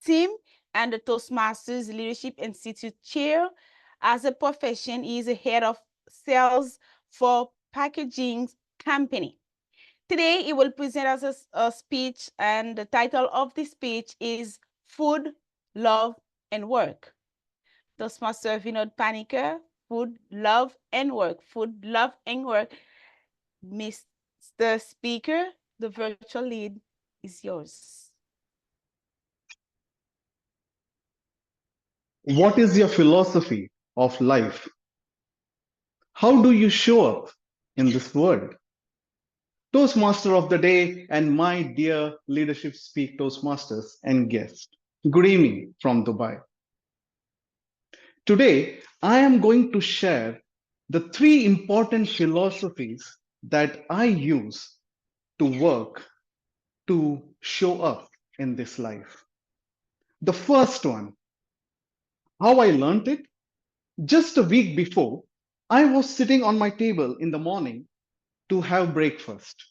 team and the Toastmasters Leadership Institute chair. As a profession, he is a head of sales for packaging company. Today, he will present us a speech, and the title of the speech is Food, Love, and Work. Toastmaster Vinod Panicker, Food, Love, and Work. Food, Love, and Work. Mr. Speaker, the virtual lead is yours. What is your philosophy of life? How do you show up in this world? Toastmaster of the Day and my dear Leadership Speak Toastmasters and guests, good evening from Dubai. Today, I am going to share the 3 important philosophies that I use to work, to show up in this life. The first one, how I learned it? Just a week before, I was sitting on my table in the morning to have breakfast.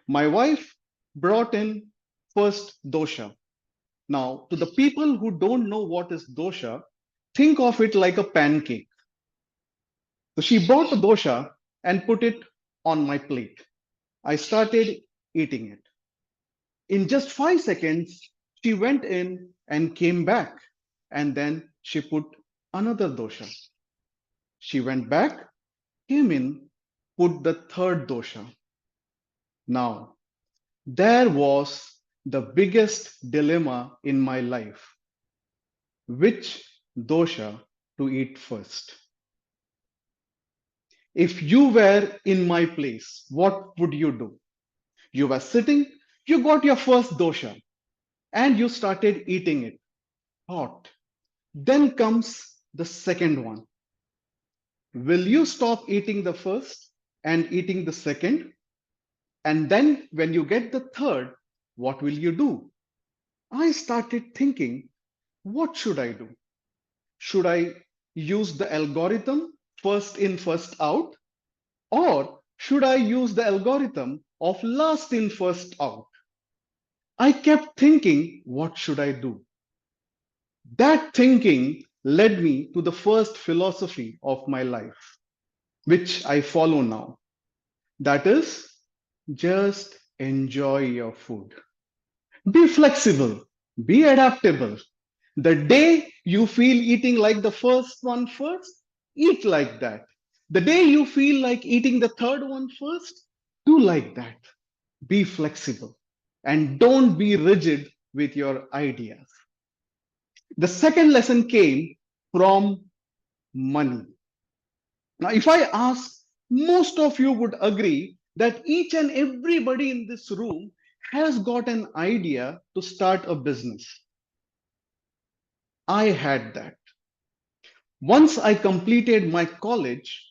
My wife brought in first dosha, Now, to the people who don't know what is dosha, think of it like a pancake. So she brought the dosha and put it on my plate. I started eating it. In just 5 seconds, she went in and came back. And then she put another dosha. She went back, came in, put the third dosha. Now, there was the biggest dilemma in my life. Which dosha to eat first? If you were in my place, what would you do? You were sitting, you got your first dosha, and you started eating it hot. Then comes the second one. Will you stop eating the first and eating the second? And then when you get the third, what will you do? I started thinking, what should I do? Should I use the algorithm first in, first out? Or should I use the algorithm of last in, first out? I kept thinking, what should I do? That thinking led me to the first philosophy of my life, which I follow now. That is, just enjoy your food. Be flexible, be adaptable. The day you feel eating like the first one first, eat like that. The day you feel like eating the third one first, do like that. Be flexible and don't be rigid with your ideas. The second lesson came from money. Now, if I ask, most of you would agree that each and everybody in this room has got an idea to start a business. I had that. Once I completed my college,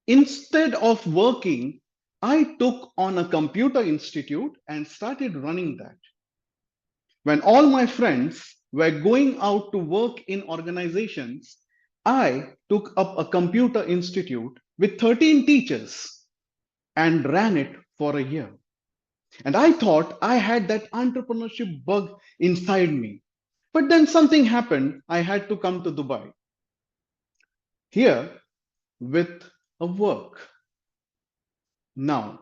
instead of working, I took on a computer institute and started running that. When all my friends were going out to work in organizations, I took up a computer institute with 13 teachers and ran it for a year. And I thought I had that entrepreneurship bug inside me. But then something happened. I had to come to Dubai. Here with a work. Now,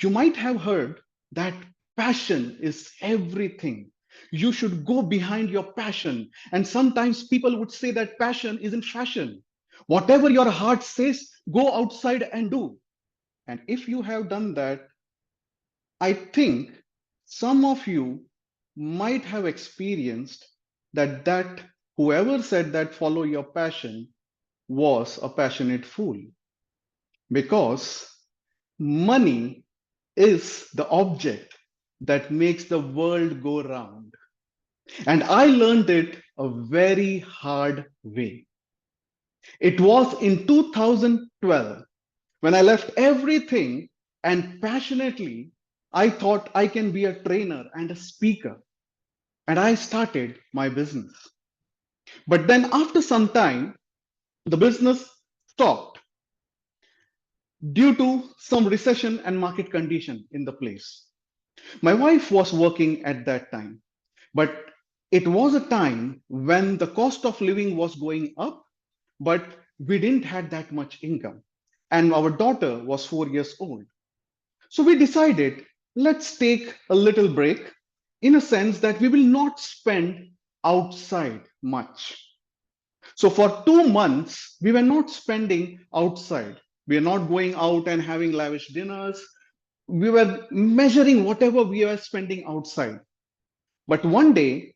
you might have heard that passion is everything. You should go behind your passion. And sometimes people would say that passion isn't fashion. Whatever your heart says, go outside and do. And if you have done that, I think some of you might have experienced that whoever said that follow your passion was a passionate fool. Because money is the object that makes the world go round. And I learned it a very hard way. It was in 2012 when I left everything and passionately I thought I can be a trainer and a speaker. And I started my business. But then after some time, the business stopped due to some recession and market condition in the place. My wife was working at that time, but it was a time when the cost of living was going up, but we didn't have that much income. And our daughter was 4 years old. So we decided, let's take a little break in a sense that we will not spend outside much. So for 2 months, we were not spending outside. We are not going out and having lavish dinners. We were measuring whatever we were spending outside. But one day,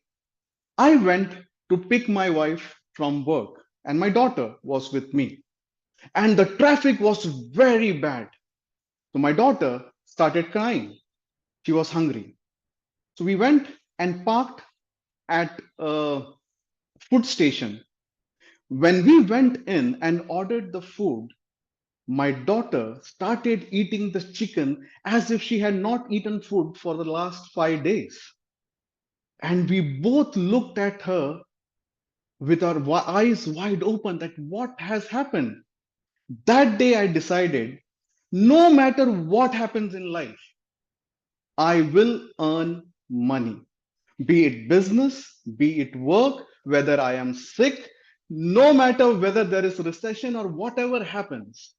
I went to pick my wife from work and my daughter was with me. And the traffic was very bad. So my daughter started crying. She was hungry. So we went and parked at a food station. When we went in and ordered the food, my daughter started eating the chicken as if she had not eaten food for the last 5 days. And we both looked at her with our eyes wide open that what has happened? That day I decided, no matter what happens in life, I will earn money. Be it business, be it work, whether I am sick, no matter whether there is recession or whatever happens,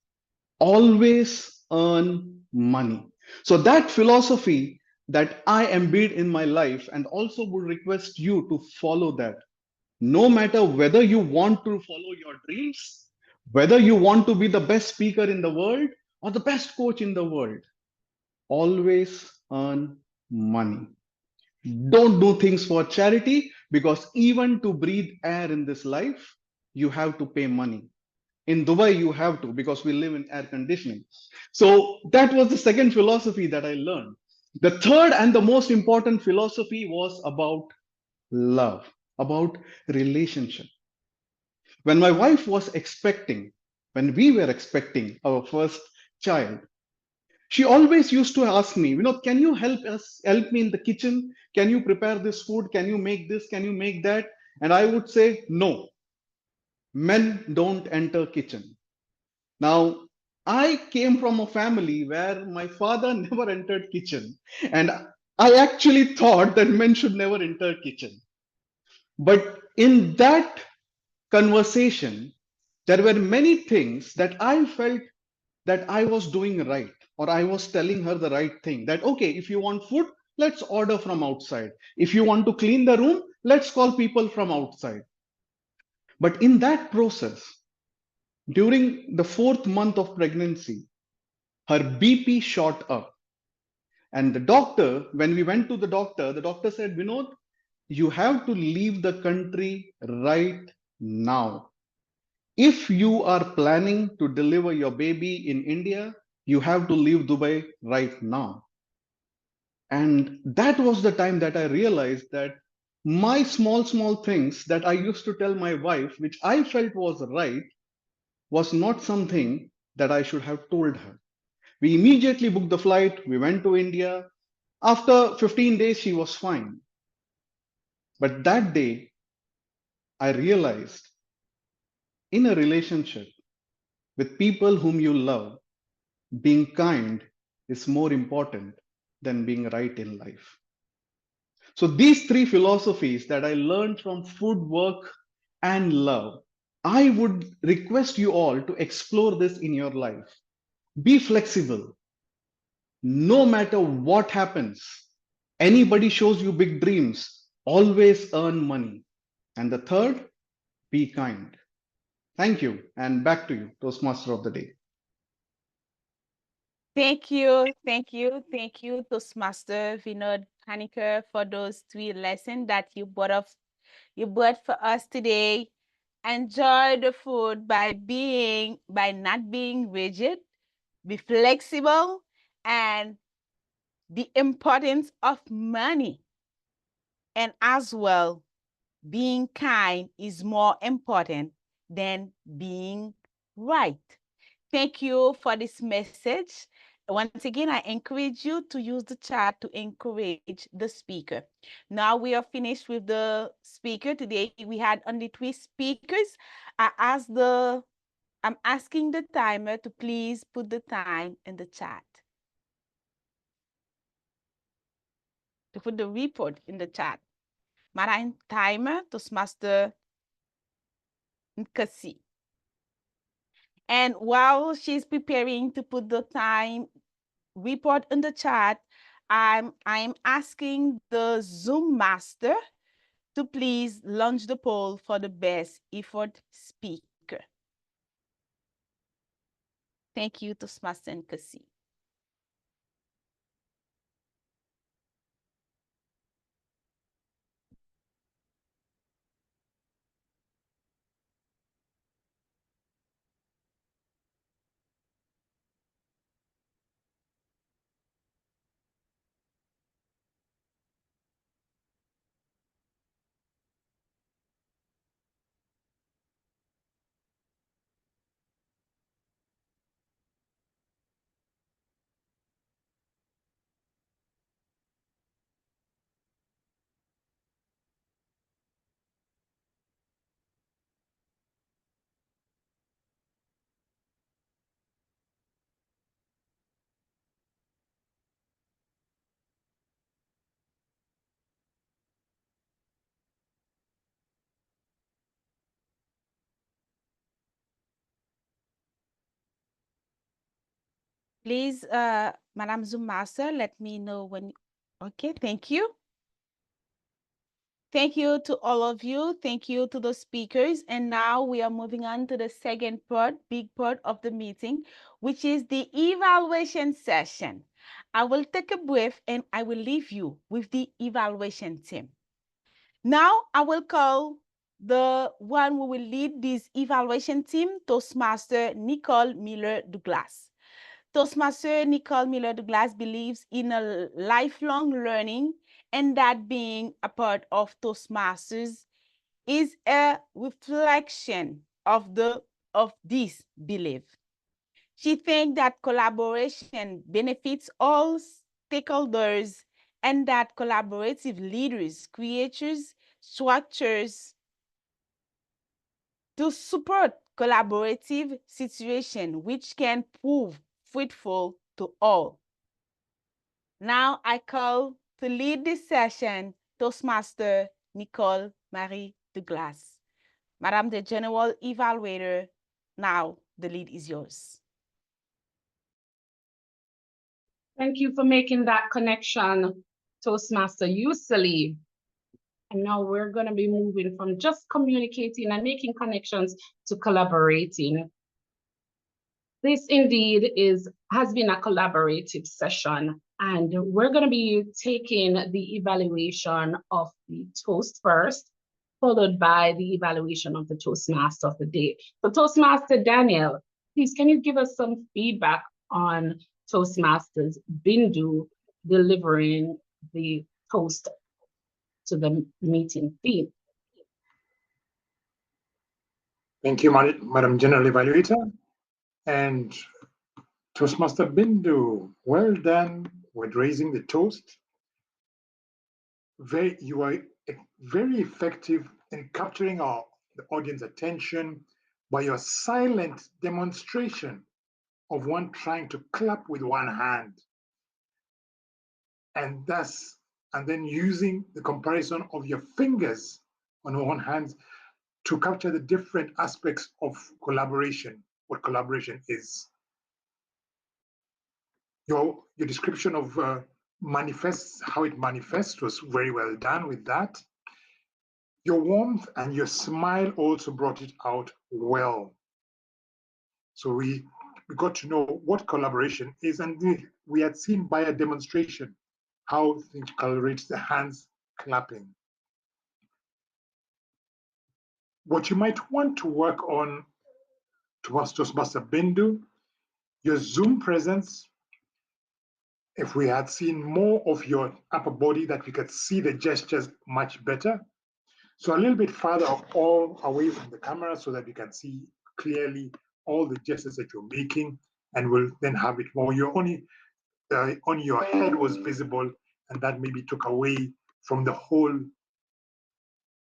always earn money. So that philosophy that I embed in my life and also would request you to follow that. No matter whether you want to follow your dreams, whether you want to be the best speaker in the world or the best coach in the world, always earn money. Don't do things for charity, because even to breathe air in this life, you have to pay money. In Dubai, you have to, because we live in air conditioning. So that was the second philosophy that I learned. The third and the most important philosophy was about love, about relationship. When my wife was expecting, when we were expecting our first child, she always used to ask me, can you help me in the kitchen? Can you prepare this food? Can you make this? Can you make that? And I would say, no, men don't enter kitchen. Now, I came from a family where my father never entered kitchen. And I actually thought that men should never enter kitchen. But in that conversation, there were many things that I felt that I was doing right, or I was telling her the right thing, that, okay, if you want food, let's order from outside. If you want to clean the room, let's call people from outside. But in that process, during the 4th month of pregnancy, her BP shot up. And the doctor, when we went to the doctor said, Vinod, you have to leave the country right now. If you are planning to deliver your baby in India, you have to leave Dubai right now. And that was the time that I realized that my small things that I used to tell my wife, which I felt was right, was not something that I should have told her. We immediately booked the flight. We went to India. After 15 days, she was fine. But that day, I realized in a relationship with people whom you love, being kind is more important than being right in life. So these 3 philosophies that I learned from food, work, and love, I would request you all to explore this in your life. Be flexible. No matter what happens, anybody shows you big dreams, always earn money. And the third, be kind. Thank you. And back to you, Toastmaster of the Day. Thank you, Toastmaster Vinod Panicker, for those 3 lessons that you brought for us today. Enjoy the food by not being rigid, be flexible, and the importance of money. And as well, being kind is more important than being right. Thank you for this message. Once again, I encourage you to use the chat to encourage the speaker. Now we are finished with the speaker. Today we had only 3 speakers. I'm asking the timer to please put the time in the chat. To put the report in the chat. Marijn timer Toastmaster Nkasi. And while she's preparing to put the time report in the chat, I'm asking the Zoom master to please launch the poll for the best effort speaker. Thank you, Toastmaster Nkasi. Please, Madam Zoom Master, let me know when. Okay, thank you. Thank you to all of you. Thank you to the speakers. And now we are moving on to the second part, big part of the meeting, which is the evaluation session. I will take a breath and I will leave you with the evaluation team. Now I will call the one who will lead this evaluation team, Toastmaster Nicole Miller-Douglas. Toastmaster Nicole Miller-Douglas believes in a lifelong learning and that being a part of Toastmasters is a reflection of this belief. She thinks that collaboration benefits all stakeholders and that collaborative leaders, creators, structures to support collaborative situation which can prove fruitful to all. Now I call to lead this session Toastmaster Nicole Marie Douglas. Madam the General Evaluator, now the lead is yours. Thank you for making that connection, Toastmaster Youselee. And now we're going to be moving from just communicating and making connections to collaborating. This indeed has been a collaborative session, and we're going to be taking the evaluation of the toast first, followed by the evaluation of the Toastmaster of the day. So Toastmaster Daniel, please, can you give us some feedback on Toastmasters Bindu delivering the toast to the meeting theme? Thank you, Madam General Evaluator. And Toastmaster Bindu, well done with raising the toast. You are very effective in capturing the audience attention by your silent demonstration of one trying to clap with one hand. And then using the comparison of your fingers on one hand to capture the different aspects of collaboration, what collaboration is. Your description of how it manifests was very well done with that. Your warmth and your smile also brought it out well. So we got to know what collaboration is, and we had seen by a demonstration how things collaborate, the hands clapping. What you might want to work on towards Toastmaster Bindu, your Zoom presence. If we had seen more of your upper body, that we could see the gestures much better. So a little bit farther all away from the camera so that we can see clearly all the gestures that you're making, and we'll then have it more. On your head was visible, and that maybe took away from the whole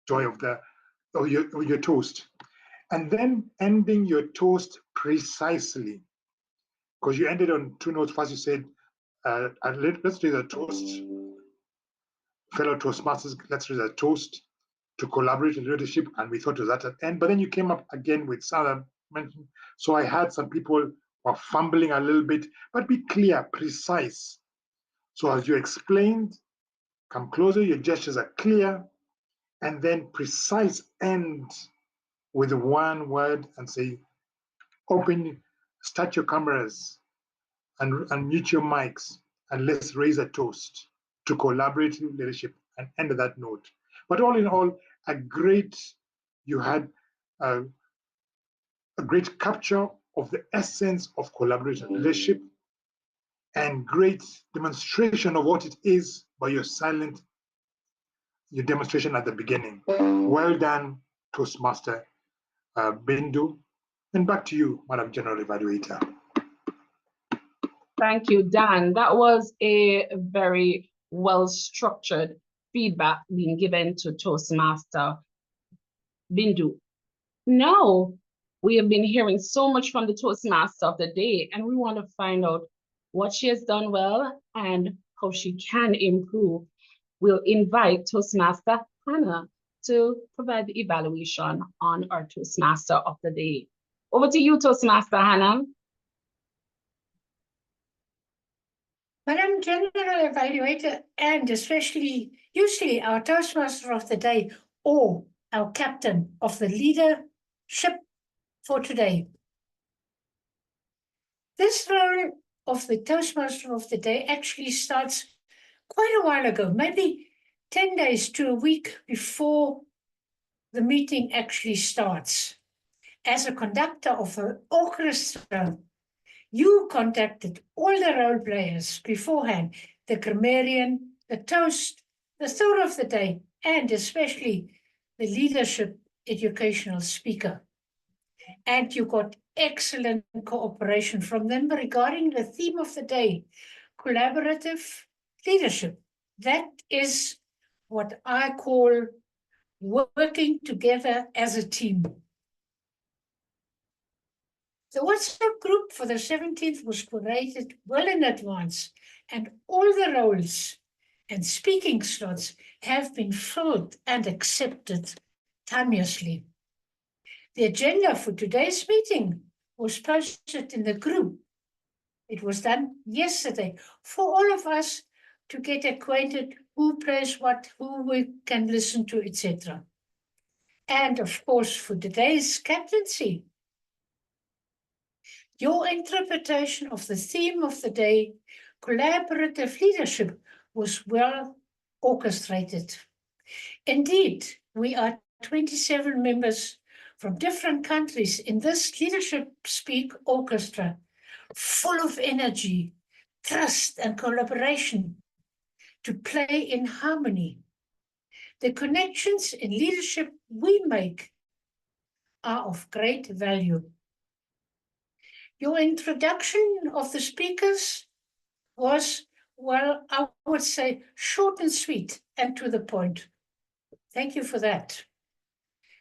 joy of your toast. And then ending your toast precisely, because you ended on two notes. First you said, let's do the toast. Fellow Toastmasters, let's do the toast to collaborate in leadership, and we thought it was at the end. But then you came up again with some mention. So I had some people were fumbling a little bit, but be clear, precise. So as you explained, come closer, your gestures are clear, and then precise end with one word and say, start your cameras and mute your mics, and let's raise a toast to collaborative leadership, and end of that note. But all in all, you had a great capture of the essence of collaborative leadership, and great demonstration of what it is by your demonstration at the beginning. Well done, Toastmaster Bindu. And back to you, Madam General Evaluator. Thank you, Dan. That was a very well-structured feedback being given to Toastmaster Bindu. Now, we have been hearing so much from the Toastmaster of the day, and we want to find out what she has done well and how she can improve. We'll invite Toastmaster Hannah to provide the evaluation on our Toastmaster of the day. Over to you, Toastmaster Hannah. Madam General Evaluator, and especially usually our Toastmaster of the day or our captain of the leadership for today. This role of the Toastmaster of the day actually starts quite a while ago, maybe 10 days to a week before the meeting actually starts. As a conductor of an orchestra, you contacted all the role players beforehand, the grammarian, the toast, the thought of the day, and especially the leadership educational speaker. And you got excellent cooperation from them regarding the theme of the day, collaborative leadership. That is what I call working together as a team. The WhatsApp group for the 17th was created well in advance, and all the roles and speaking slots have been filled and accepted timeously. The agenda for today's meeting was posted in the group. It was done yesterday for all of us to get acquainted who plays what, who we can listen to, etc. And of course, for today's captaincy, your interpretation of the theme of the day, collaborative leadership, was well orchestrated. Indeed, we are 27 members from different countries in this Leadership Speak Orchestra, full of energy, trust, and collaboration to play in harmony. The connections in leadership we make are of great value. Your introduction of the speakers was, well, I would say short and sweet and to the point. Thank you for that.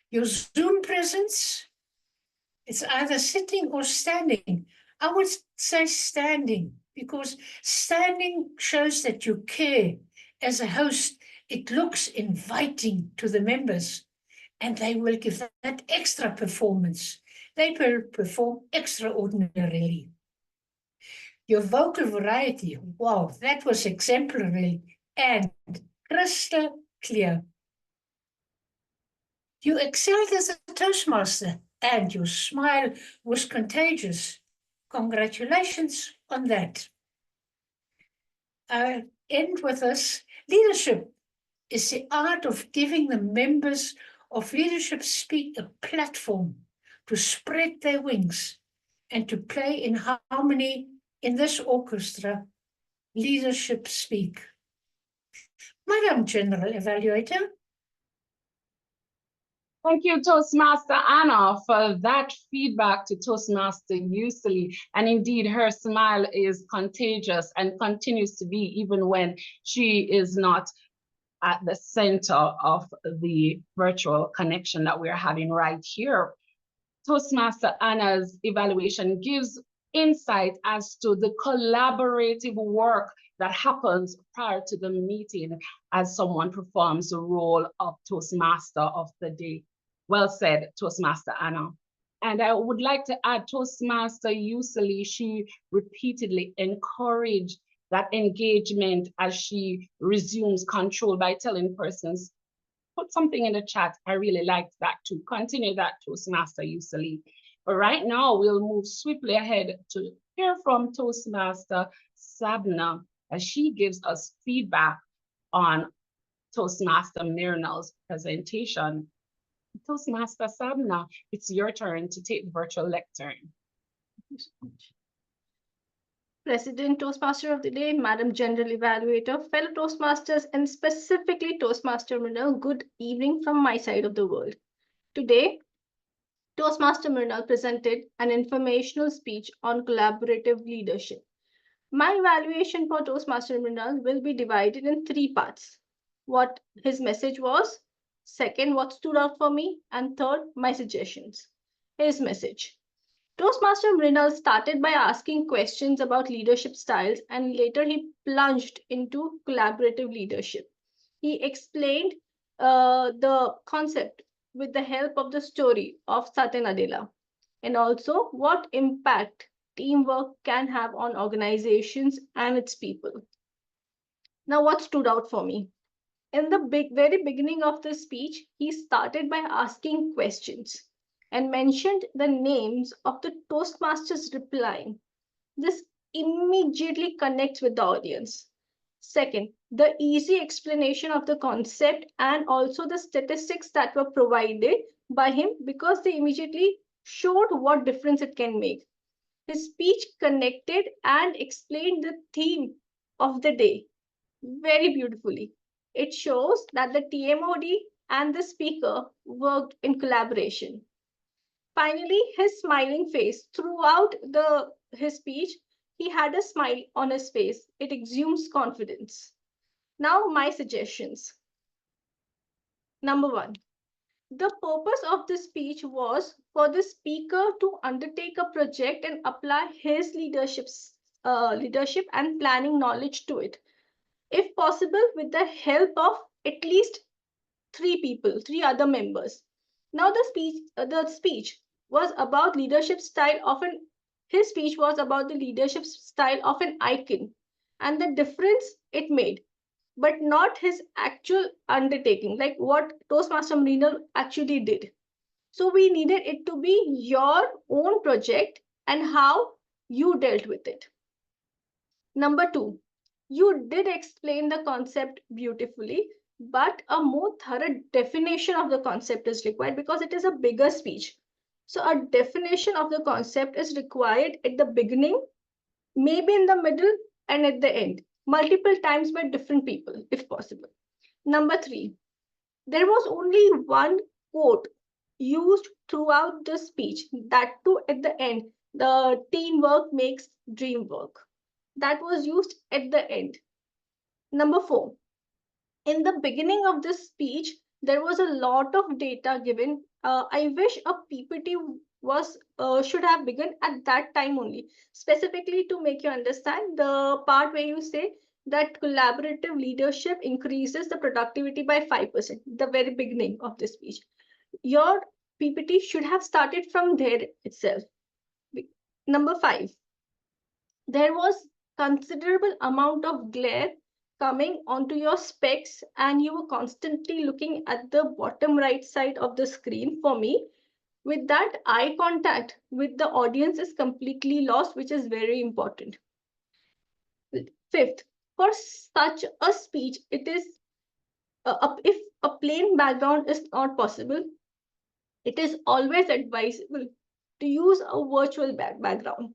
Your Zoom presence, it's either sitting or standing. I would say standing, because standing shows that you care. As a host, it looks inviting to the members, and they will give that extra performance. They will perform extraordinarily. Your vocal variety, wow, that was exemplary and crystal clear. You excelled as a Toastmaster, and your smile was contagious. Congratulations on that. I end with this. Leadership is the art of giving the members of Leadership Speak a platform to spread their wings and to play in harmony in this orchestra, Leadership Speak. Madam General Evaluator. Thank you, Toastmaster Anna, for that feedback to Toastmaster Youselee. And indeed, her smile is contagious and continues to be even when she is not at the center of the virtual connection that we're having right here. Toastmaster Anna's evaluation gives insight as to the collaborative work that happens prior to the meeting as someone performs the role of Toastmaster of the day. Well said, Toastmaster Anna. And I would like to add, Toastmaster Youselee, she repeatedly encouraged that engagement as she resumes control by telling persons, put something in the chat. I really liked that too. Continue that, Toastmaster Youselee. But right now, we'll move swiftly ahead to hear from Toastmaster Sabnam as she gives us feedback on Toastmaster Mrinal's presentation. Toastmaster Sabnam, it's your turn to take the virtual lectern. Thank you so much. President Toastmaster of the Day, Madam General Evaluator, fellow Toastmasters, and specifically Toastmaster Mrinal, good evening from my side of the world. Today, Toastmaster Mrinal presented an informational speech on collaborative leadership. My evaluation for Toastmaster Mrinal will be divided in 3 parts. What his message was, second, what stood out for me, and third, my suggestions. His message. Toastmaster Mrinal started by asking questions about leadership styles, and later he plunged into collaborative leadership. He explained the concept with the help of the story of Satya Nadella, and also what impact teamwork can have on organizations and its people. Now, what stood out for me? In the very beginning of the speech, he started by asking questions and mentioned the names of the Toastmasters replying. This immediately connects with the audience. Second, the easy explanation of the concept and also the statistics that were provided by him because they immediately showed what difference it can make. His speech connected and explained the theme of the day very beautifully. It shows that the TMOD and the speaker worked in collaboration. Finally, his smiling face throughout his speech, he had a smile on his face. It exudes confidence. Now, my suggestions. Number one, the purpose of this speech was for the speaker to undertake a project and apply his leadership and planning knowledge to it. If possible, with the help of at least three other members. Now the speech was about leadership style of his speech was about the leadership style of an icon and the difference it made, but not his actual undertaking, like what Toastmaster Mrinal actually did. So we needed it to be your own project and how you dealt with it. Number two, you did explain the concept beautifully, but a more thorough definition of the concept is required because it is a bigger speech. So a definition of the concept is required at the beginning, maybe in the middle, and at the end, multiple times by different people, if possible. Number three, there was only one quote used throughout the speech, that too at the end, the teamwork makes dream work. That was used at the end. Number four, in the beginning of this speech, there was a lot of data given. I wish a PPT should have begun at that time only, specifically to make you understand the part where you say that collaborative leadership increases the productivity by 5%, the very beginning of the speech. Your PPT should have started from there itself. Number five, there was considerable amount of glare coming onto your specs and you were constantly looking at the bottom right side of the screen. For me, with that, eye contact with the audience is completely lost, which is very important. Fifth, for such a speech, it is if a plain background is not possible, it is always advisable to use a virtual background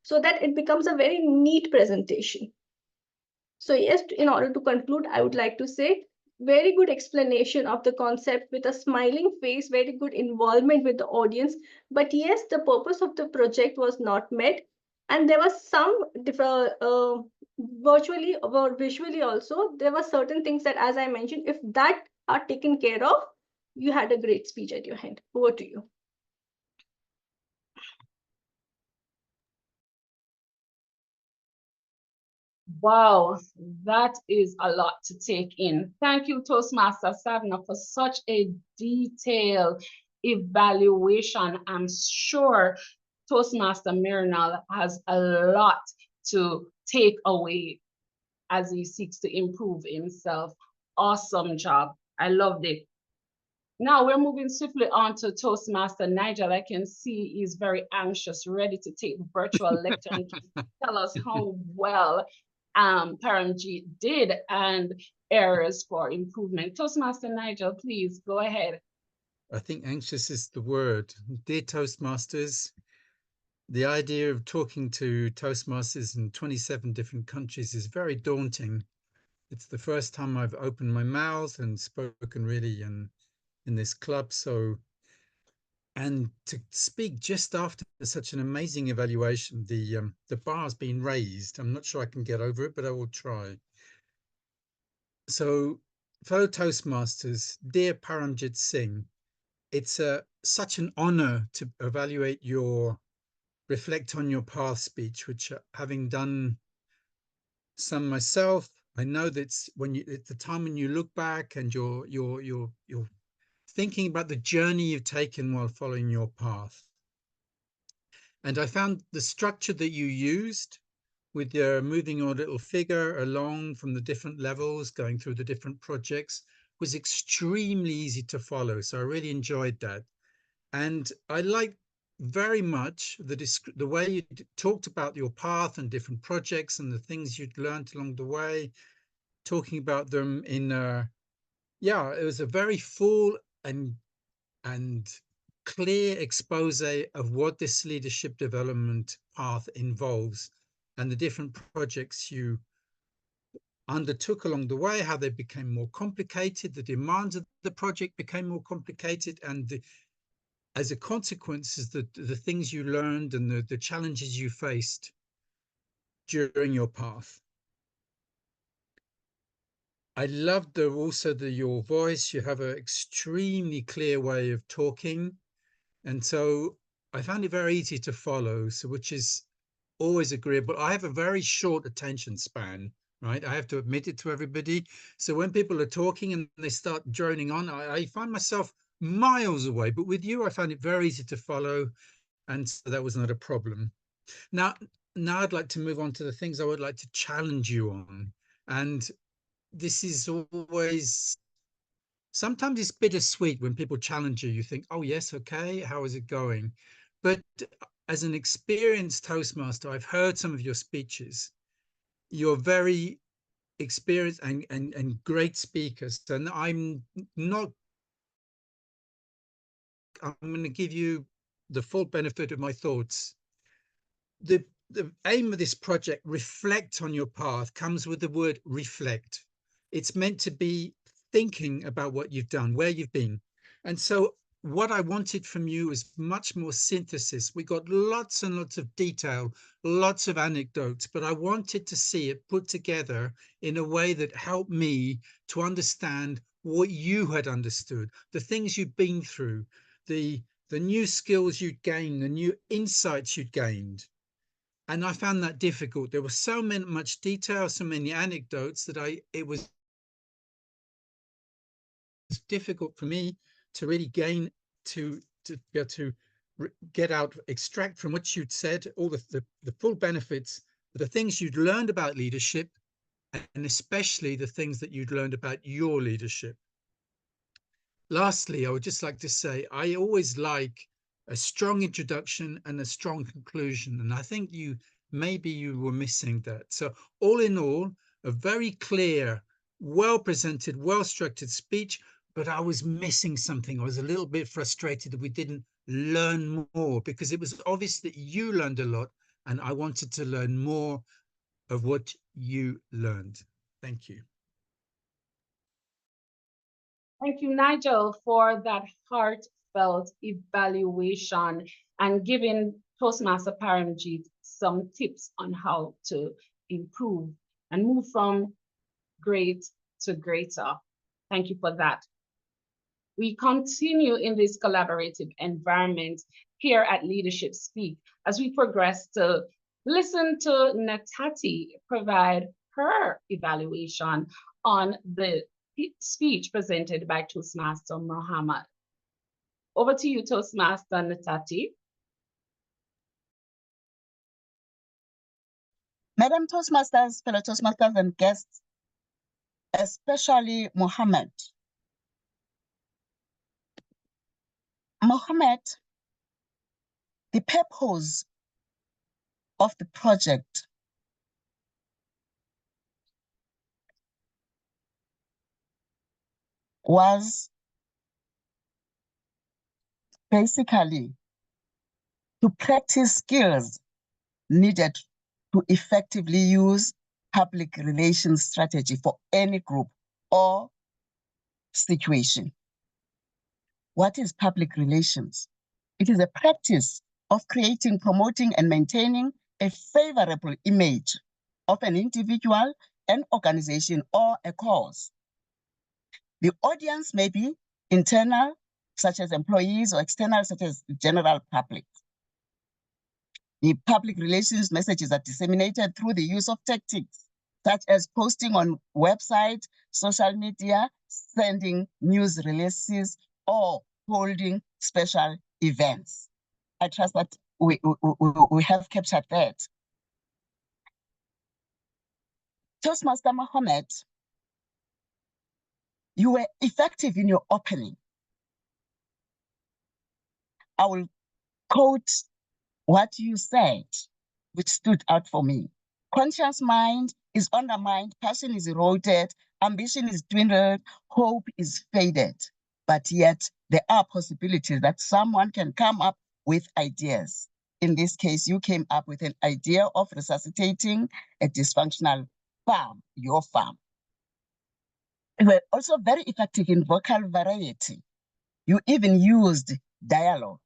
so that it becomes a very neat presentation. So yes, in order to conclude, I would like to say very good explanation of the concept with a smiling face, very good involvement with the audience. But yes, the purpose of the project was not met. And there was some virtually or visually also, there were certain things that, as I mentioned, if that are taken care of, you had a great speech at your hand. Over to you. Wow, that is a lot to take in. Thank you, Toastmaster Sabnam, for such a detailed evaluation. I'm sure Toastmaster Mrinal has a lot to take away as he seeks to improve himself. Awesome job. I loved it. Now we're moving swiftly on to Toastmaster Nigel. I can see he's very anxious, ready to take the virtual lecture and tell us how well Paramjit did and areas for improvement. Toastmaster Nigel, please go ahead. I think anxious is the word. Dear Toastmasters, the idea of talking to Toastmasters in 27 different countries is very daunting. It's the first time I've opened my mouth and spoken really in this club. And to speak just after such an amazing evaluation, the bar's been raised. I'm not sure I can get over it, but I will try. So, fellow Toastmasters, dear Paramjit Singh, it's such an honor to reflect on your path speech, which having done some myself, I know that's at the time when you look back and you're thinking about the journey you've taken while following your path. And I found the structure that you used with your moving your little figure along from the different levels, going through the different projects, was extremely easy to follow. So I really enjoyed that. And I liked very much the way you talked about your path and different projects and the things you'd learned along the way, talking about them in yeah, it was a very full and clear expose of what this leadership development path involves and the different projects you undertook along the way, how they became more complicated, the demands of the project became more complicated, and as a consequence is the things you learned and the challenges you faced during your path. I loved your voice. You have an extremely clear way of talking. And so I found it very easy to follow, so which is always agreeable. I have a very short attention span, right? I have to admit it to everybody. So when people are talking and they start droning on, I find myself miles away. But with you, I found it very easy to follow. And so that was not a problem. Now I'd like to move on to the things I would like to challenge you on. And this is always, sometimes it's bittersweet when people challenge you. You think, oh, yes, okay, how is it going? But as an experienced Toastmaster, I've heard some of your speeches. You're very experienced and great speakers. And I'm going to give you the full benefit of my thoughts. The aim of this project, reflect on your path, comes with the word reflect. It's meant to be thinking about what you've done, where you've been. And so what I wanted from you is much more synthesis. We got lots and lots of detail, lots of anecdotes, but I wanted to see it put together in a way that helped me to understand what you had understood, the things you'd been through, the new skills you'd gained, the new insights you'd gained. And I found that difficult. There was so much detail, so many anecdotes that it was difficult for me to really gain, to be able to extract from what you'd said, all the full benefits, the things you'd learned about leadership, and especially the things that you'd learned about your leadership. Lastly, I would just like to say, I always like a strong introduction and a strong conclusion. And I think maybe you were missing that. So all in all, a very clear, well-presented, well-structured speech, but I was missing something. I was a little bit frustrated that we didn't learn more, because it was obvious that you learned a lot and I wanted to learn more of what you learned. Thank you. Thank you, Nigel, for that heartfelt evaluation and giving Toastmaster Paramjit some tips on how to improve and move from great to greater. Thank you for that. We continue in this collaborative environment here at Leadership Speak as we progress to listen to Nthati provide her evaluation on the speech presented by Toastmaster Muhammad. Over to you, Toastmaster Nthati. Madam Toastmasters, fellow Toastmasters and guests, especially Muhammad. Muhammad, the purpose of the project was basically to practice skills needed to effectively use public relations strategy for any group or situation. What is public relations? It is a practice of creating, promoting, and maintaining a favorable image of an individual, an organization, or a cause. The audience may be internal, such as employees, or external, such as the general public. The public relations messages are disseminated through the use of tactics, such as posting on websites, social media, sending news releases, or holding special events. I trust that we have captured that. Toastmaster Mohammed, you were effective in your opening. I will quote what you said, which stood out for me. Conscious mind is undermined, passion is eroded, ambition is dwindled, hope is faded. But yet there are possibilities that someone can come up with ideas. In this case, you came up with an idea of resuscitating a dysfunctional farm, your farm. You were also very effective in vocal variety. You even used dialogue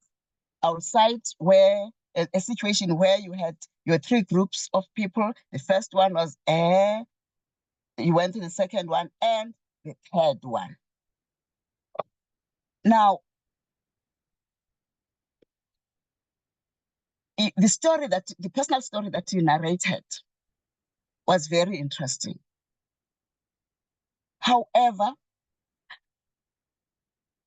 outside where a situation where you had your three groups of people. The first one was you went to the second one and the third one. Now, the personal story that you narrated was very interesting. However,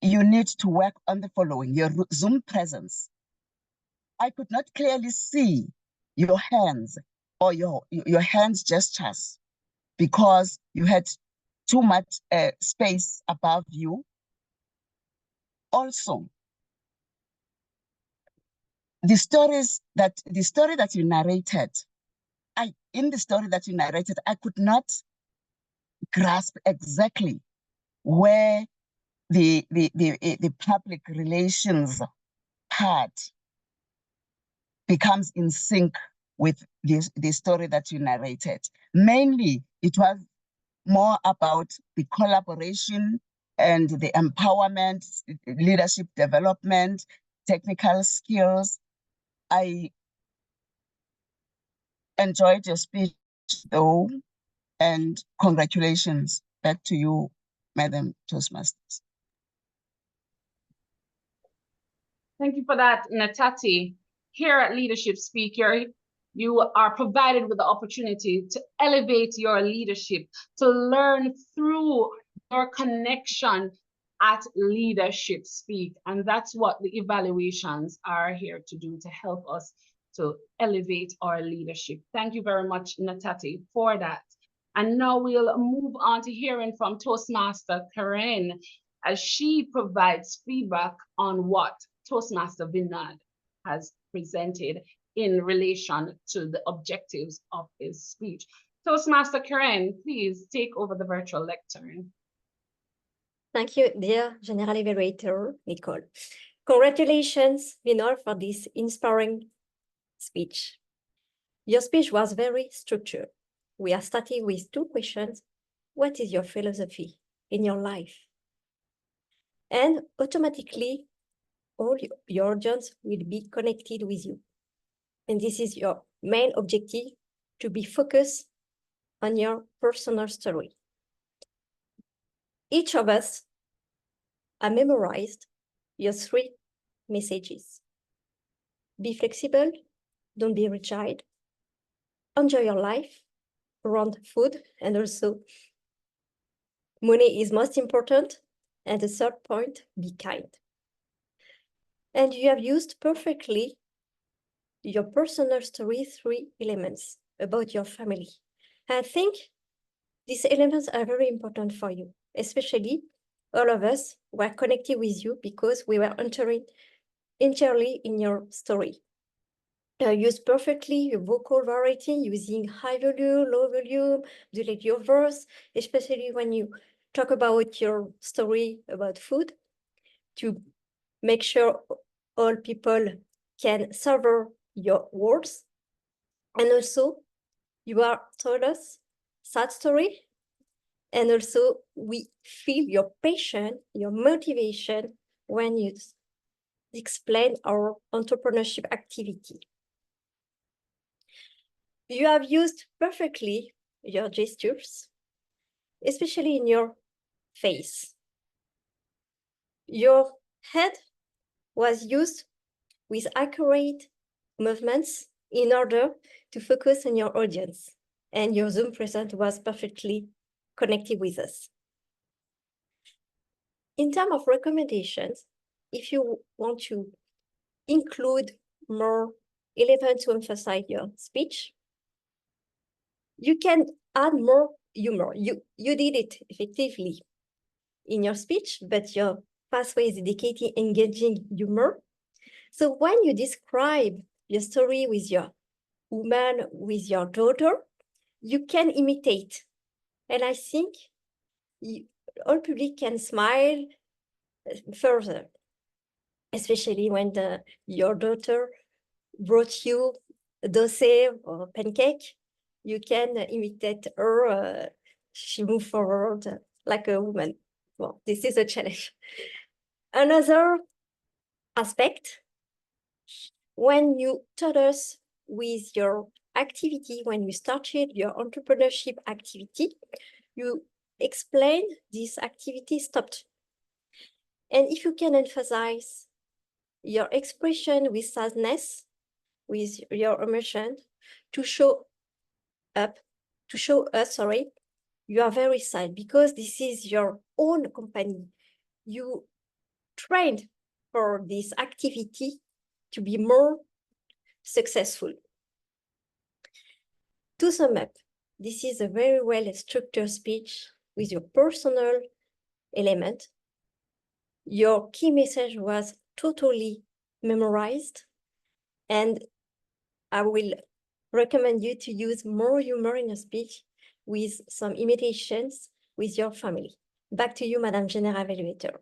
you need to work on the following: your Zoom presence. I could not clearly see your hands or your hands gestures because you had too much space above you. Also, the story that you narrated, I could not grasp exactly where the public relations part becomes in sync with the story that you narrated. Mainly, it was more about the collaboration and the empowerment, leadership development, technical skills. I enjoyed your speech though, and congratulations. Back to you, Madam Toastmasters. Thank you for that, Nthati. Here at Leadership Speak, you are provided with the opportunity to elevate your leadership, to learn through your connection at Leadership Speak. And that's what the evaluations are here to do, to help us to elevate our leadership. Thank you very much, Nthati, for that. And now we'll move on to hearing from Toastmaster Carine as she provides feedback on what Toastmaster Vinod has presented in relation to the objectives of his speech. Toastmaster Carine, please take over the virtual lectern. Thank you, dear General Evaluator, Nicole. Congratulations, Vinod, for this inspiring speech. Your speech was very structured. We are starting with 2 questions. What is your philosophy in your life? And automatically, all your audience will be connected with you. And this is your main objective, to be focused on your personal story. Each of us have memorized your 3 messages. Be flexible, don't be rigid, enjoy your life around food, and also money is most important. And the 3rd point, be kind. And you have used perfectly your personal story, 3 elements about your family. I think these elements are very important for you, especially all of us were connected with you because we were entering entirely in your story. Use perfectly your vocal variety using high volume, low volume, delete your verse, especially when you talk about your story about food, to make sure all people can savor your words. And also, you are told us sad story, and also we feel your passion, your motivation when you explain our entrepreneurship activity. You have used perfectly your gestures, especially in your face. Your head was used with accurate movements in order to focus on your audience, and your Zoom present was perfectly connected with us. In terms of recommendations, if you want to include more relevant to emphasize your speech. You can add more humor. You did it effectively in your speech, but your pathway is dedicated engaging humor. So when you describe your story with your woman, with your daughter, you can imitate. And I think all public can smile further, especially when your daughter brought you a dossier or pancake. You can imitate her. She moved forward like a woman. Well, this is a challenge. Another aspect, when you taught us with your activity, when you started your entrepreneurship activity, you explained this activity stopped. And if you can emphasize your expression with sadness, with your emotion, to show us, you are very sad because this is your own company. You trained for this activity to be more successful. To sum up, this is a very well structured speech with your personal element. Your key message was totally memorized, and I will recommend you to use more humor in your speech with some imitations with your family. Back to you, Madam General Evaluator.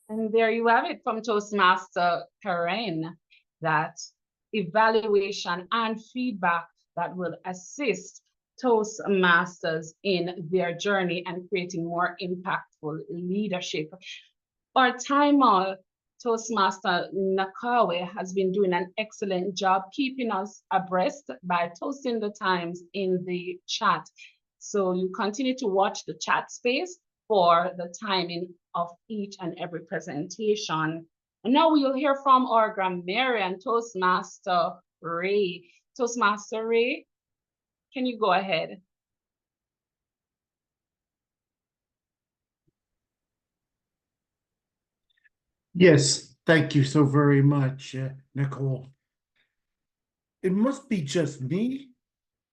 And there you have it from Toastmaster Carine, that evaluation and feedback that will assist Toastmasters in their journey and creating more impactful leadership. Our timer, Toastmaster Nicole, has been doing an excellent job keeping us abreast by toasting the times in the chat. So you continue to watch the chat space for the timing of each and every presentation. And now we'll hear from our grammarian, Toastmaster Ray. Toastmaster Ray, can you go ahead? Yes, thank you so very much, Nicole. It must be just me,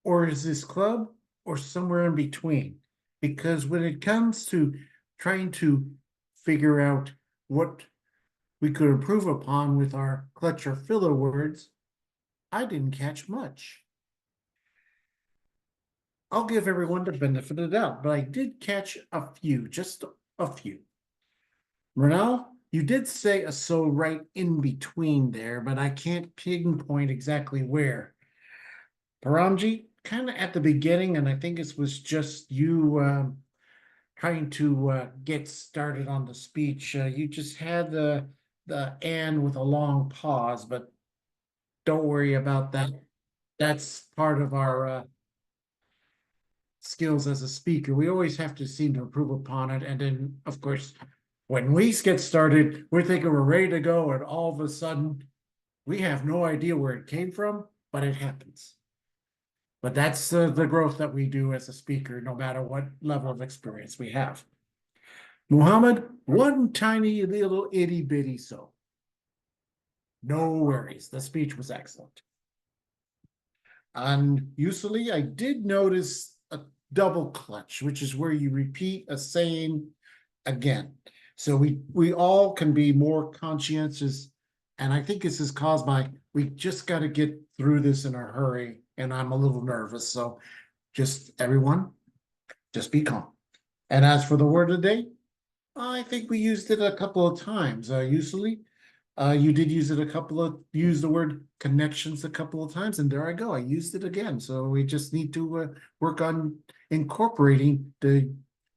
or is this club, or somewhere in between? Because when it comes to trying to figure out what we could improve upon with our clutch or filler words, I didn't catch much. I'll give everyone the benefit of the doubt, but I did catch a few, just a few. Mrinal, you did say a so right in between there, but I can't pinpoint exactly where. Paramjit, kind of at the beginning, and I think it was just you trying to get started on the speech. You just had the and with a long pause, but don't worry about that. That's part of our skills as a speaker. We always have to seem to improve upon it. And then, of course, when we get started, we're thinking we're ready to go, and all of a sudden, we have no idea where it came from, but it happens. But that's the growth that we do as a speaker, no matter what level of experience we have. Muhammad, one tiny little itty bitty so. No worries, the speech was excellent. On Youselee, I did notice a double clutch, which is where you repeat a saying again. So we all can be more conscientious, and I think this is caused by we just got to get through this in a hurry, and I'm a little nervous. So just everyone, just be calm. And as for the word of the day, I think we used it a couple of times. Usually, you did use it use the word connections a couple of times, and there I go. I used it again. So we just need to work on incorporating the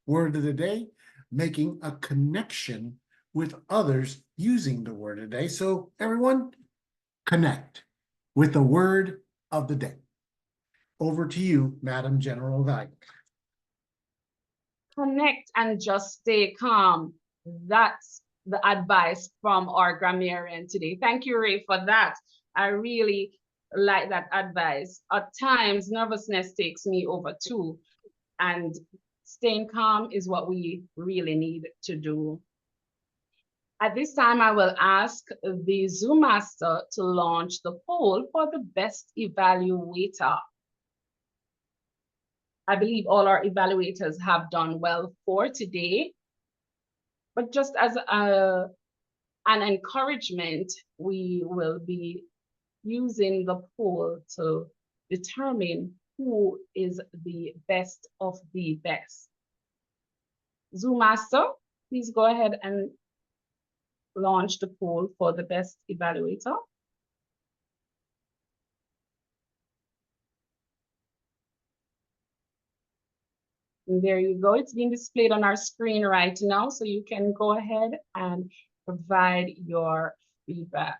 word of the day, making a connection with others using the word of the day. So everyone, connect with the word of the day. Over to you, Madam General Evaluator. Connect and just stay calm. That's the advice from our grammarian today. Thank you, Ray, for that. I really like that advice. At times, nervousness takes me over too, and staying calm is what we really need to do. At this time, I will ask the Zoom master to launch the poll for the best evaluator. I believe all our evaluators have done well for today, but just as an encouragement, we will be using the poll to determine who is the best of the best. Zoom master, please go ahead and launch the poll for the best evaluator. And there you go. It's being displayed on our screen right now, so you can go ahead and provide your feedback.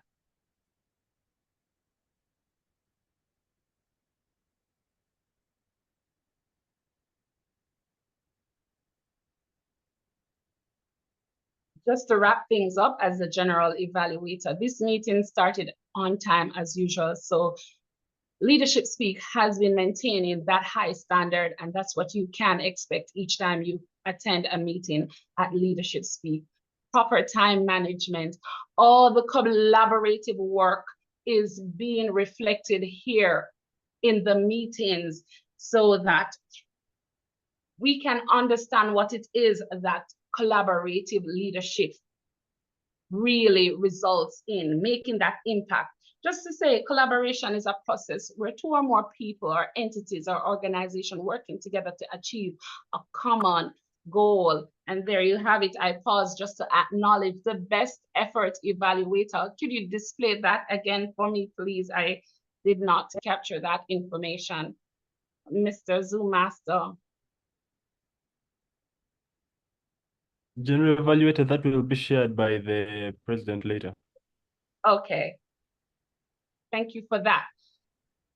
Just to wrap things up as the general evaluator, this meeting started on time as usual. So Leadership Speak has been maintaining that high standard, and that's what you can expect each time you attend a meeting at Leadership Speak. Proper time management, all the collaborative work is being reflected here in the meetings so that we can understand what it is that collaborative leadership really results in, making that impact. Just to say, collaboration is a process where two or more people or entities or organization working together to achieve a common goal. And there you have it. I pause just to acknowledge the best effort evaluator. Could you display that again for me, please? I did not capture that information. Mr. Zoom Master. General Evaluator, that will be shared by the president later. Okay. Thank you for that.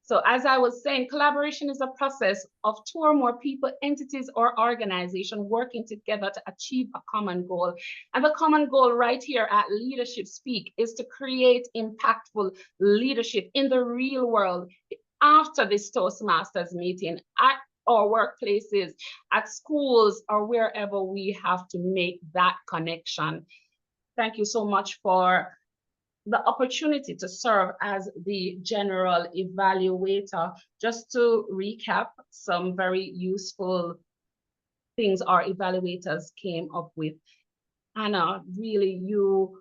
So as I was saying, collaboration is a process of two or more people, entities, or organization working together to achieve a common goal. And the common goal right here at Leadership Speak is to create impactful leadership in the real world after this Toastmasters meeting, at our workplaces, at schools, or wherever we have to make that connection. Thank you so much for the opportunity to serve as the general evaluator. Just to recap some very useful things our evaluators came up with. Anna, really, you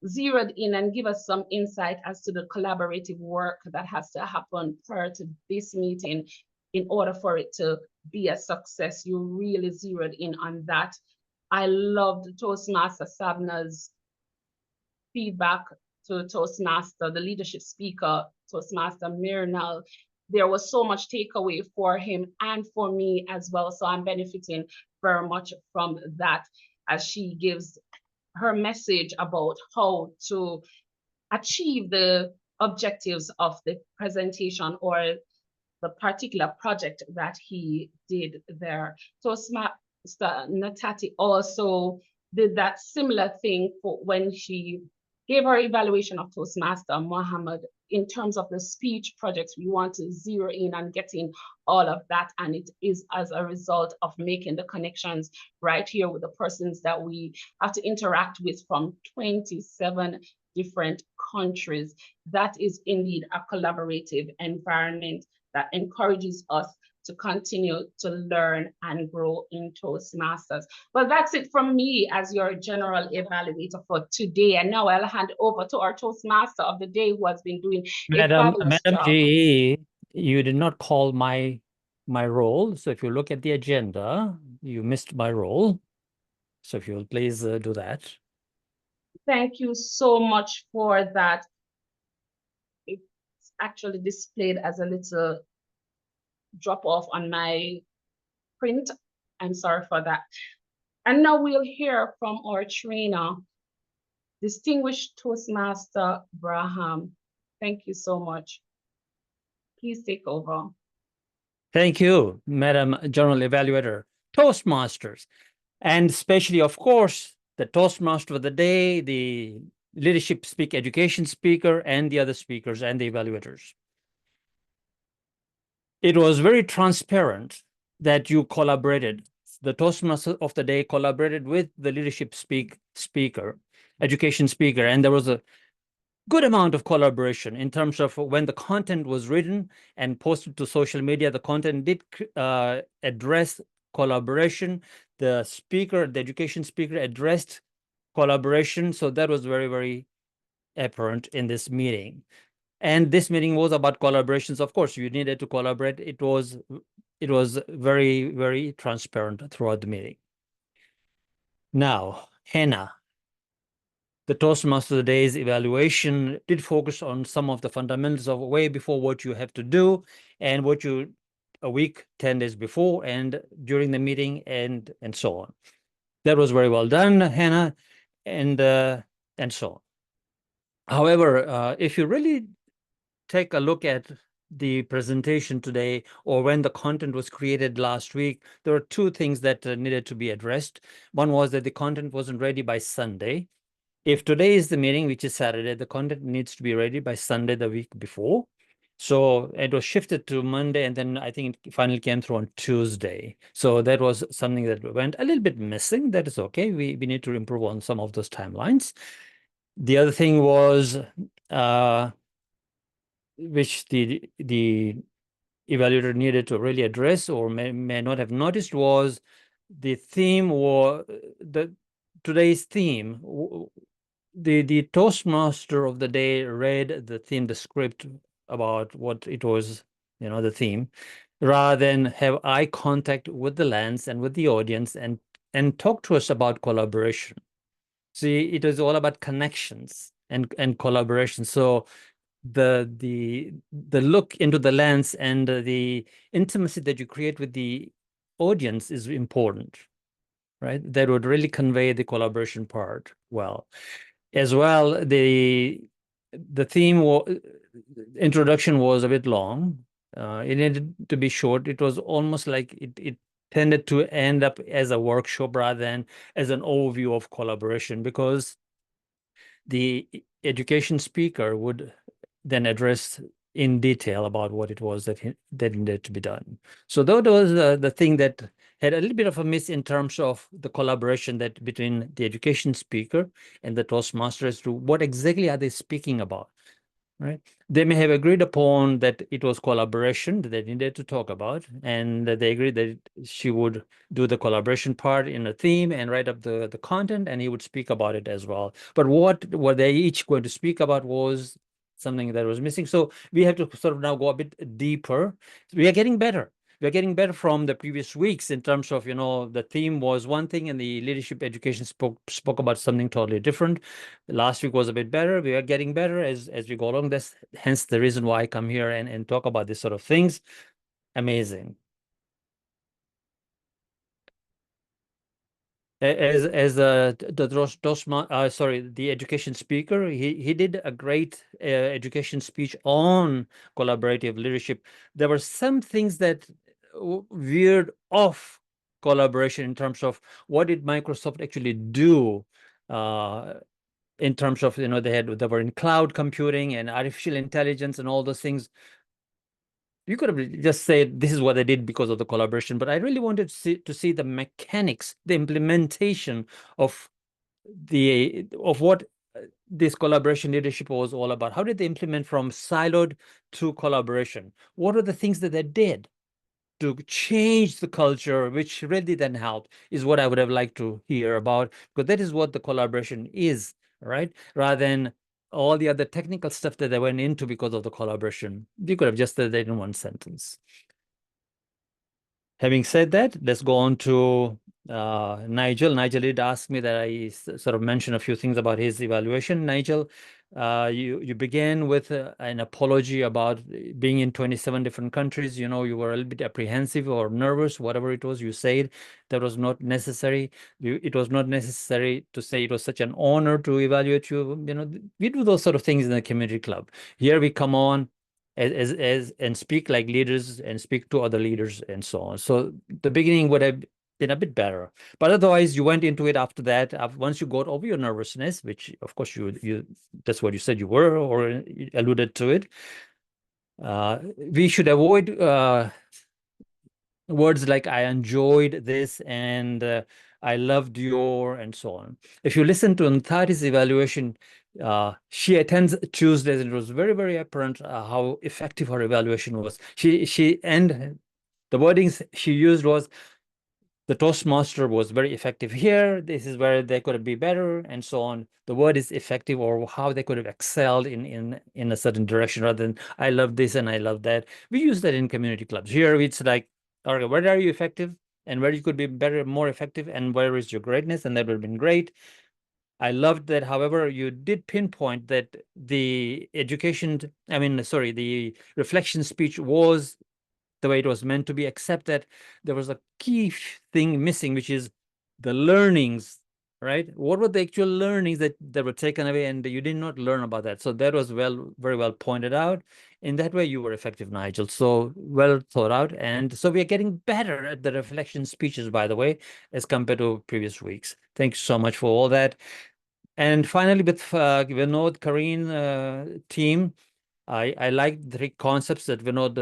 zeroed in and give us some insight as to the collaborative work that has to happen prior to this meeting in order for it to be a success. You really zeroed in on that. I loved Toastmaster Sabna's feedback to Toastmaster, the leadership speaker, Toastmaster Mrinal. There was so much takeaway for him and for me as well. So I'm benefiting very much from that as she gives her message about how to achieve the objectives of the presentation or the particular project that he did there. Toastmaster Nthati also did that similar thing for when she gave her evaluation of Toastmaster Mohammed in terms of the speech projects. We want to zero in on getting all of that, and it is as a result of making the connections right here with the persons that we have to interact with from 27 different countries. That is indeed a collaborative environment that encourages us to continue to learn and grow in Toastmasters. Well, that's it from me as your general evaluator for today. And now I'll hand over to our Toastmaster of the day who has been doing Madam job. GE, you did not call my role. So if you look at the agenda, you missed my role. So if you'll please do that. Thank you so much for that. It's actually displayed as a little drop off on my print. I'm sorry for that. And now we'll hear from our trainer, distinguished Toastmaster Braham. Thank you so much. Please take over. Thank you, Madam General Evaluator. Toastmasters, and especially, of course, the Toastmaster of the day, the Leadership Speak Education speaker, and the other speakers and the evaluators. It was very transparent that you collaborated. The Toastmaster of the day collaborated with the Leadership Speak speaker education speaker, and there was a good amount of collaboration in terms of when the content was written and posted to social media. The content did address collaboration. The speaker, the education speaker, addressed collaboration. So that was very, very apparent in this meeting. And this meeting was about collaborations. Of course, you needed to collaborate. It was very, very transparent throughout the meeting. Now, Hannah, the Toastmaster of the Day's evaluation did focus on some of the fundamentals of way before what you have to do and what you a week, 10 days before and during the meeting and so on. That was very well done, Hannah, and so on. However, if you really take a look at the presentation today or when the content was created last week, there were two things that needed to be addressed. One was that the content wasn't ready by Sunday. If today is the meeting, which is Saturday, the content needs to be ready by Sunday the week before. So it was shifted to Monday, and then I think it finally came through on Tuesday. So that was something that went a little bit missing. That is okay. We need to improve on some of those timelines. The other thing was, which the evaluator needed to really address or may not have noticed, was the theme or today's theme. The Toastmaster of the day read the theme, the script about what it was, the theme, rather than have eye contact with the lens and with the audience and talk to us about collaboration. See, it was all about connections and collaboration. So the look into the lens and the intimacy that you create with the audience is important, right? That would really convey the collaboration part well. As well, the theme introduction was a bit long. It needed to be short. It was almost like it tended to end up as a workshop rather than as an overview of collaboration, because the education speaker would then address in detail about what it was that needed to be done. So that was the thing that had a little bit of a miss in terms of the collaboration that between the education speaker and the Toastmaster as to what exactly are they speaking about, right? They may have agreed upon that it was collaboration that they needed to talk about, and that they agreed that she would do the collaboration part in a theme and write up the content, and he would speak about it as well. But what were they each going to speak about was something that was missing. So we have to sort of now go a bit deeper. We are getting better. We're getting better from the previous weeks in terms of, the theme was one thing and the leadership education spoke about something totally different. Last week was a bit better. We are getting better as we go along. That's hence the reason why I come here and talk about this sort of things. Amazing. As the education speaker, he did a great education speech on collaborative leadership. There were some things that veered off collaboration in terms of what did Microsoft actually do in terms of, they were in cloud computing and artificial intelligence and all those things. You could have just said this is what they did because of the collaboration, but I really wanted to see the mechanics, the implementation of what this collaboration leadership was all about. How did they implement from siloed to collaboration? What are the things that they did to change the culture, which really then helped, is what I would have liked to hear about, because that is what the collaboration is, right? Rather than all the other technical stuff that they went into because of the collaboration. You could have just said that in one sentence. Having said that, let's go on to Nigel. Nigel did ask me that I sort of mention a few things about his evaluation. Nigel, you began with an apology about being in 27 different countries. You were a little bit apprehensive or nervous, whatever it was you said. That was not necessary. It was not necessary to say it was such an honor to evaluate you. We do those sort of things in the community club. Here we come on and speak like leaders and speak to other leaders and so on. So the beginning would have been a bit better, but otherwise you went into it after that. Once you got over your nervousness, which of course you that's what you said you were, or you alluded to it. We should avoid words like "I enjoyed this" and I loved your, and so on. If you listen to Nthati's evaluation, she attends Tuesdays, and it was very, very apparent how effective her evaluation was. And the wordings she used was, the Toastmaster was very effective here. This is where they could be better, and so on. The word is effective, or how they could have excelled in a certain direction, rather than I love this and I love that. We use that in community clubs. Here it's like, okay, where are you effective, and where you could be better, more effective, and where is your greatness, and that would have been great. I loved that, however, you did pinpoint that the the reflection speech was the way it was meant to be, except that there was a key thing missing, which is the learnings, right? What were the actual learnings that were taken away, and you did not learn about that? So that was very well pointed out. In that way, you were effective, Nigel. So well thought out. And so we are getting better at the reflection speeches, by the way, as compared to previous weeks. Thanks so much for all that. And finally, with Vinod, Carine team, I like the three concepts that Vinod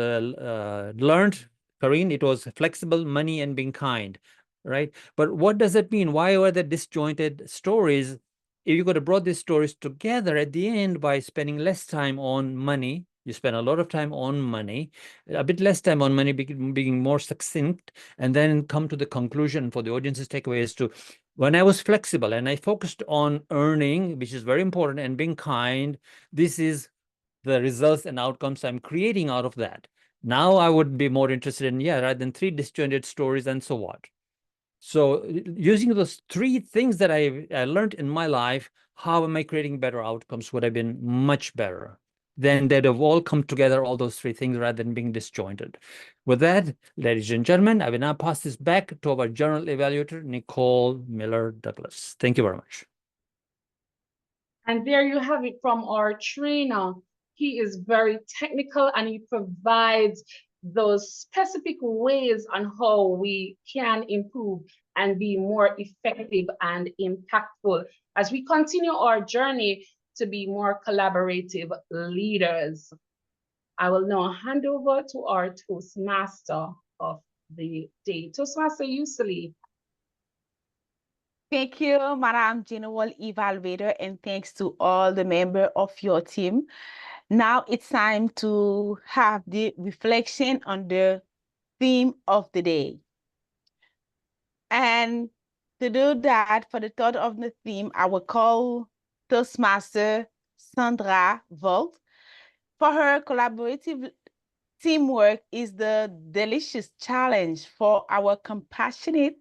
learned. Carine, it was flexible, money, and being kind, right? But what does it mean? Why were there disjointed stories? If you could have brought these stories together at the end by spending less time on money, you spend a lot of time on money, a bit less time on money, being more succinct, and then come to the conclusion for the audience's takeaway as to, when I was flexible and I focused on earning, which is very important, and being kind, this is the results and outcomes I'm creating out of that. Now I would be more interested in, rather than three disjointed stories and so what. So using those three things that I learned in my life, how am I creating better outcomes would have been much better. Then they'd have all come together, all those three things, rather than being disjointed. With that, ladies and gentlemen, I will now pass this back to our General Evaluator, Nicole Miller-Douglas. Thank you very much. And there you have it from our trainer. He is very technical, and he provides those specific ways on how we can improve and be more effective and impactful as we continue our journey to be more collaborative leaders. I will now hand over to our Toastmaster of the day, Toastmaster Youselee. Thank you, Madam General Evaluator, and thanks to all the members of your team. Now it's time to have the reflection on the theme of the day. And to do that, for the thought of the theme, I will call Toastmaster Sandra Volt. For her, collaborative teamwork is the delicious challenge for our compassionate,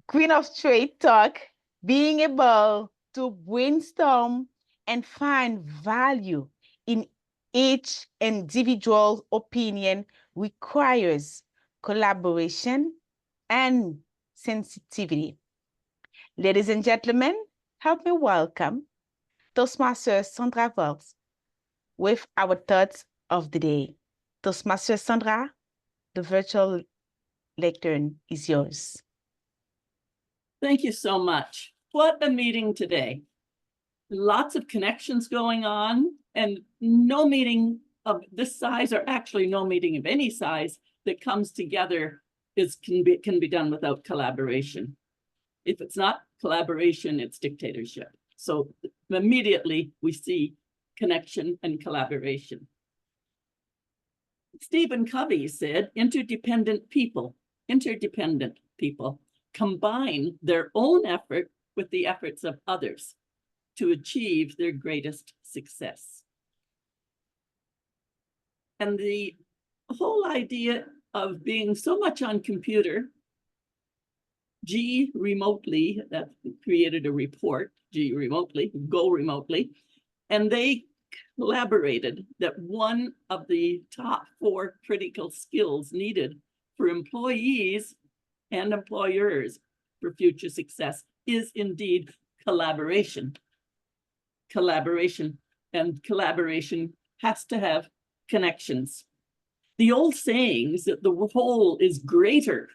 Queen of Straight Talk, being able to brainstorm and find value in each individual opinion requires collaboration and sensitivity. Ladies and gentlemen, help me welcome Toastmaster Sandra Volks with our thoughts of the day. Toastmaster Sandra, the virtual lectern is yours. Thank you so much. What a meeting today. Lots of connections going on, and no meeting of this size, or actually no meeting of any size, that comes together can be done without collaboration. If it's not collaboration, it's dictatorship. So immediately we see connection and collaboration. Stephen Covey said, interdependent people combine their own effort with the efforts of others to achieve their greatest success. And the whole idea of being so much on computer, G Remotely, that created a report, G Remotely, Go Remotely, and they collaborated that one of the top 4 critical skills needed for employees and employers for future success is indeed collaboration. Collaboration, and collaboration has to have connections. The old saying is that the whole is greater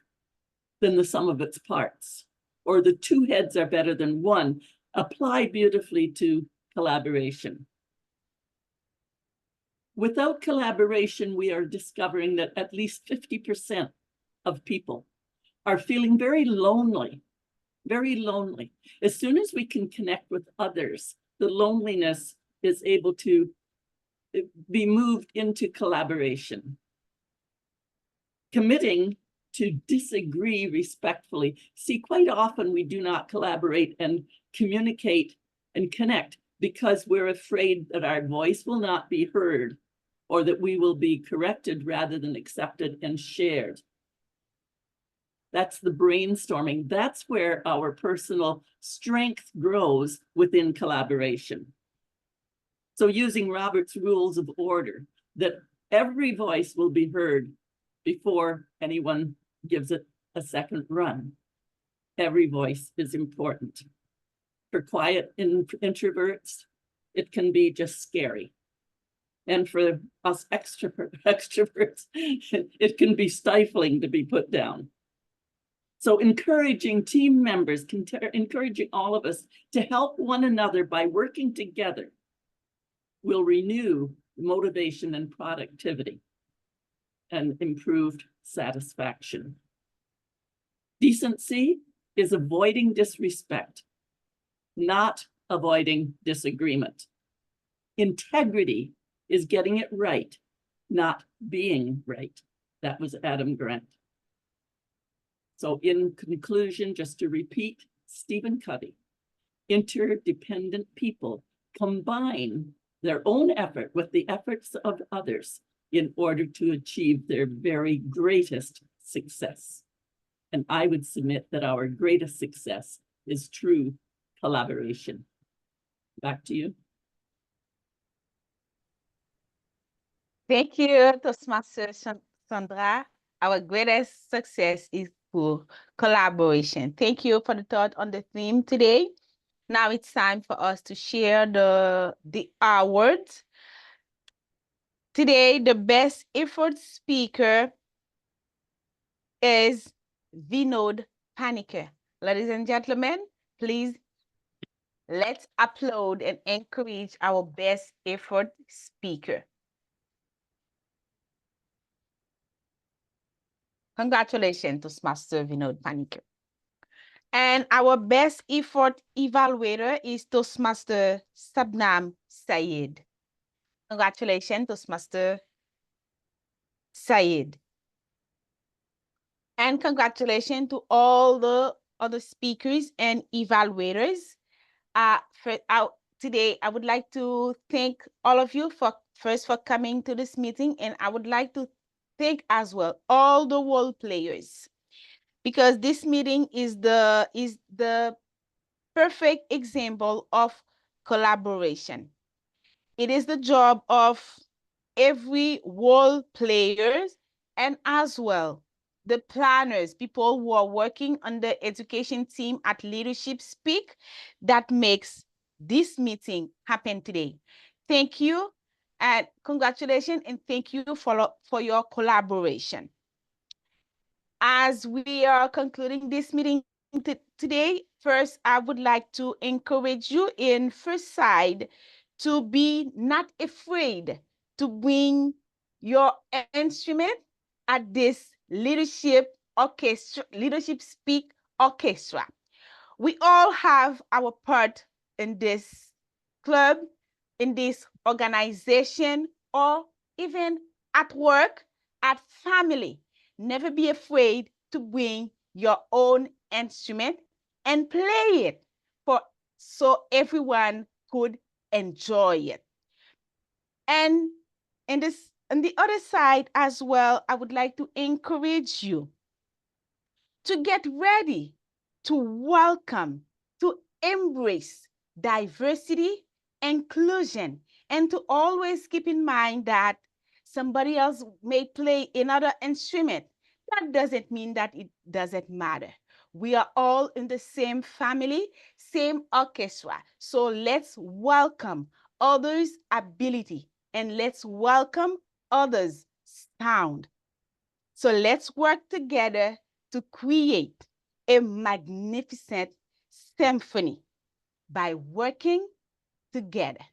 than the sum of its parts, or the 2 heads are better than one, apply beautifully to collaboration. Without collaboration, we are discovering that at least 50% of people are feeling very lonely, very lonely. As soon as we can connect with others, the loneliness is able to be moved into collaboration. Committing to disagree respectfully. See, quite often we do not collaborate and communicate and connect because we're afraid that our voice will not be heard or that we will be corrected rather than accepted and shared. That's the brainstorming. That's where our personal strength grows within collaboration. So using Robert's rules of order, that every voice will be heard before anyone gives it a second run. Every voice is important. For quiet introverts, it can be just scary. And for us extroverts, it can be stifling to be put down. So encouraging team members, encouraging all of us to help one another by working together will renew motivation and productivity and improved satisfaction. Decency is avoiding disrespect, not avoiding disagreement. Integrity is getting it right, not being right. That was Adam Grant. So in conclusion, just to repeat, Stephen Covey, interdependent people combine their own effort with the efforts of others in order to achieve their very greatest success. And I would submit that our greatest success is true collaboration. Back to you. Thank you, Toastmaster Sandra. Our greatest success is through collaboration. Thank you for the thought on the theme today. Now it's time for us to share the awards. Today, the best effort speaker is Vinod Panicker. Ladies and gentlemen, please let's applaud and encourage our best effort speaker. Congratulations, Toastmaster Vinod Panicker. And our best effort evaluator is Toastmaster Sabnam Saiyed. Congratulations, Toastmaster Saiyed. And congratulations to all the other speakers and evaluators. Today, I would like to thank all of you for coming to this meeting, and I would like to thank as well all the role players, because this meeting is the perfect example of collaboration. It is the job of every role players and as well the planners, people who are working on the education team at Leadership Speak, that makes this meeting happen today. Thank you and congratulations, and thank you for your collaboration. As we are concluding this meeting today, first, I would like to encourage you in first side to be not afraid to bring your instrument at this Leadership Speak Orchestra. We all have our part in this club, in this organization, or even at work, at family. Never be afraid to bring your own instrument and play it so everyone could enjoy it. And on the other side as well, I would like to encourage you to get ready to welcome, to embrace diversity, inclusion, and to always keep in mind that somebody else may play another instrument. That doesn't mean that it doesn't matter. We are all in the same family, same orchestra. So let's welcome others' ability and let's welcome others' sound. So let's work together to create a magnificent symphony by working together,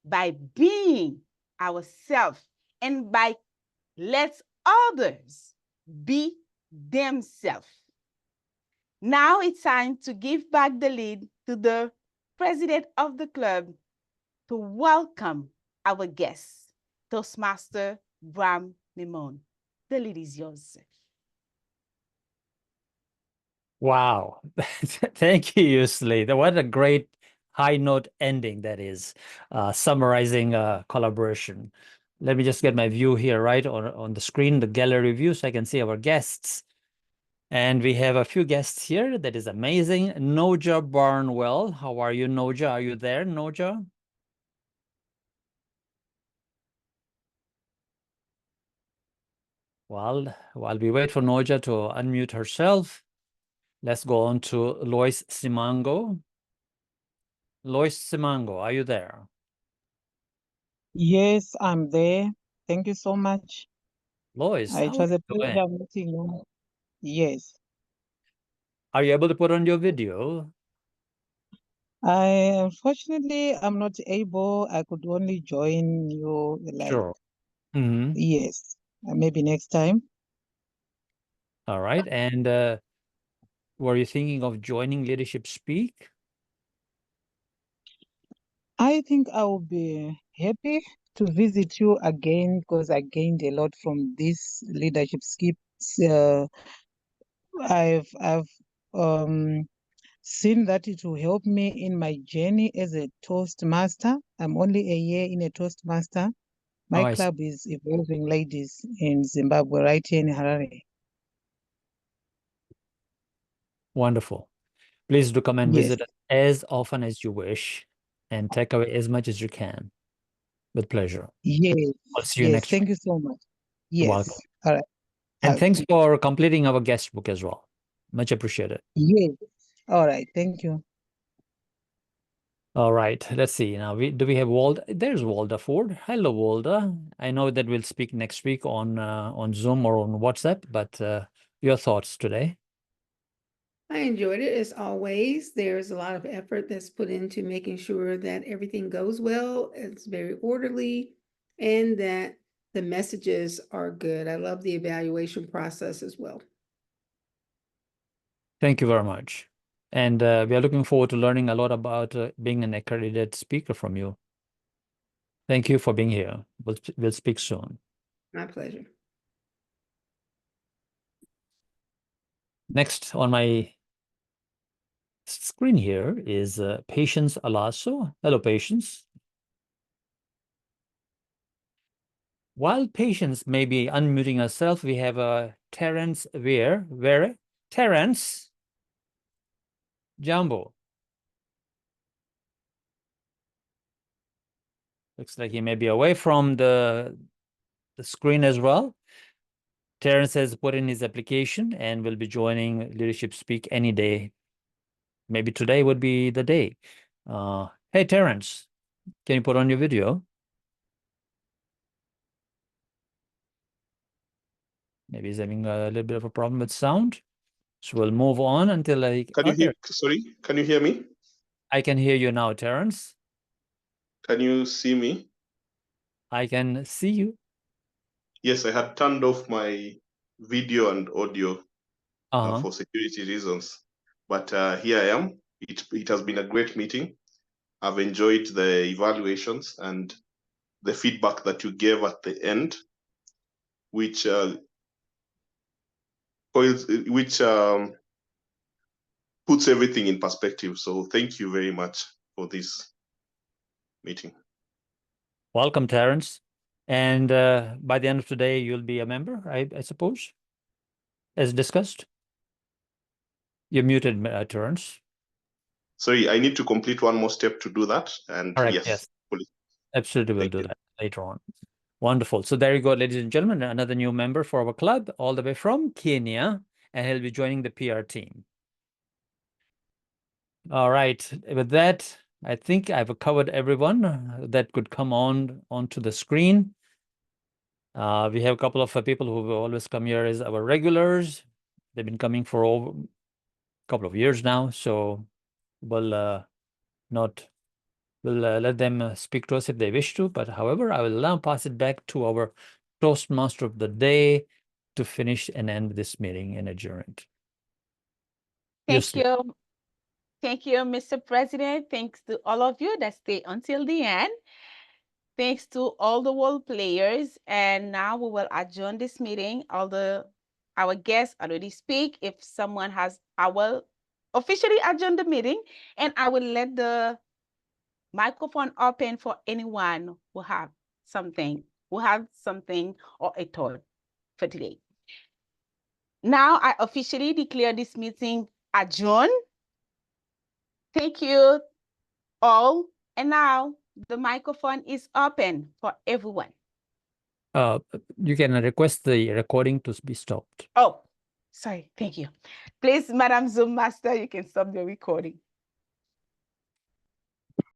by being ourselves, and by let others be themselves. Now it's time to give back the lead to the president of the club to welcome our guest, Toastmaster Bram Mimon. The lead is yours. Wow. Thank you, Youselee. What a great high note ending that is, summarizing collaboration. Let me just get my view here, right, on the screen, the gallery view, so I can see our guests. And we have a few guests here. That is amazing. Noja Barnwell. How are you, Noja? Are you there, Noja? Well, while we wait for Noja to unmute herself, let's go on to Lois Simango. Lois Simango, are you there? Yes, I'm there. Thank you so much. Lois, It how was are a you doing? pleasure meeting you. Yes. Are you able to put on your video? Unfortunately, I'm not able. I could only join you Sure. Mm-hmm. yes, maybe next time. All right. And were you thinking of joining Leadership Speak? I think I will be happy to visit you again because I gained a lot from this leadership skip. I've seen that it will help me in my journey as a Toastmaster. I'm only a year in a Toastmaster. My I see. club is Evolving Ladies in Zimbabwe, right here in Harare. Wonderful. Please do come and Yes. visit us as often as you wish and take away as much as you can. With pleasure. Yes. I'll see you Yes. next week. Thank you so much. You're Yes. welcome. All right. And thanks for completing our guest book as well. Much appreciated. Yes. All right. Thank you. All right. Let's see. Now, do we have Walda? There's Walda Ford. Hello, Walda. I know that we'll speak next week on Zoom or on WhatsApp, but your thoughts today? I enjoyed it as always. There's a lot of effort that's put into making sure that everything goes well, it's very orderly, and that the messages are good. I love the evaluation process as well. Thank you very much. And we are looking forward to learning a lot about being an accredited speaker from you. Thank you for being here. We'll speak soon. My pleasure. Next on my screen here is Patience Alaso. Hello, Patience. While Patience may be unmuting herself, we have Terence Where? Terence Jumbo. Looks like he may be away from the screen as well. Terence has put in his application and will be joining Leadership Speak any day. Maybe today would be the day. Hey, Terence, can you put on your video? Maybe he's having a little bit of a problem with sound. So we'll move on until I... Can you hear? Sorry, can you hear me? I can hear you now, Terence. Can you see me? I can see you. Yes, I had turned off my video and audio for security reasons. But here I am. It has been a great meeting. I've enjoyed the evaluations and the feedback that you gave at the end, which puts everything in perspective. So thank you very much for this meeting. Welcome, Terence. And by the end of today, you'll be a member, I suppose, as discussed. You're muted, Terence. Sorry, I need to complete one more step to do that. And Correct, yes. Absolutely, we'll do that later on. Wonderful. So there you go, ladies and gentlemen, another new member for our club, all the way from Kenya, and he'll be joining the PR team. All right. With that, I think I've covered everyone that could come onto the screen. We have a couple of people who always come here as our regulars. They've been coming for over a couple of years now, so we'll let them speak to us if they wish to. But however, I will now pass it back to our Toastmaster of the day to finish and end this meeting and adjourn it. Thank you. Thank you, Mr. President. Thanks to all of you that stay until the end. Thanks to all the role players. And now we will adjourn this meeting. Our guests already speak. If someone has, I will officially adjourn the meeting, and I will let the microphone open for anyone who have something or a thought for today. Now I officially declare this meeting adjourned. Thank you all. And now the microphone is open for everyone. You can request the recording to be stopped. Oh, sorry. Thank you. Please, Madam Zoom Master, you can stop the recording.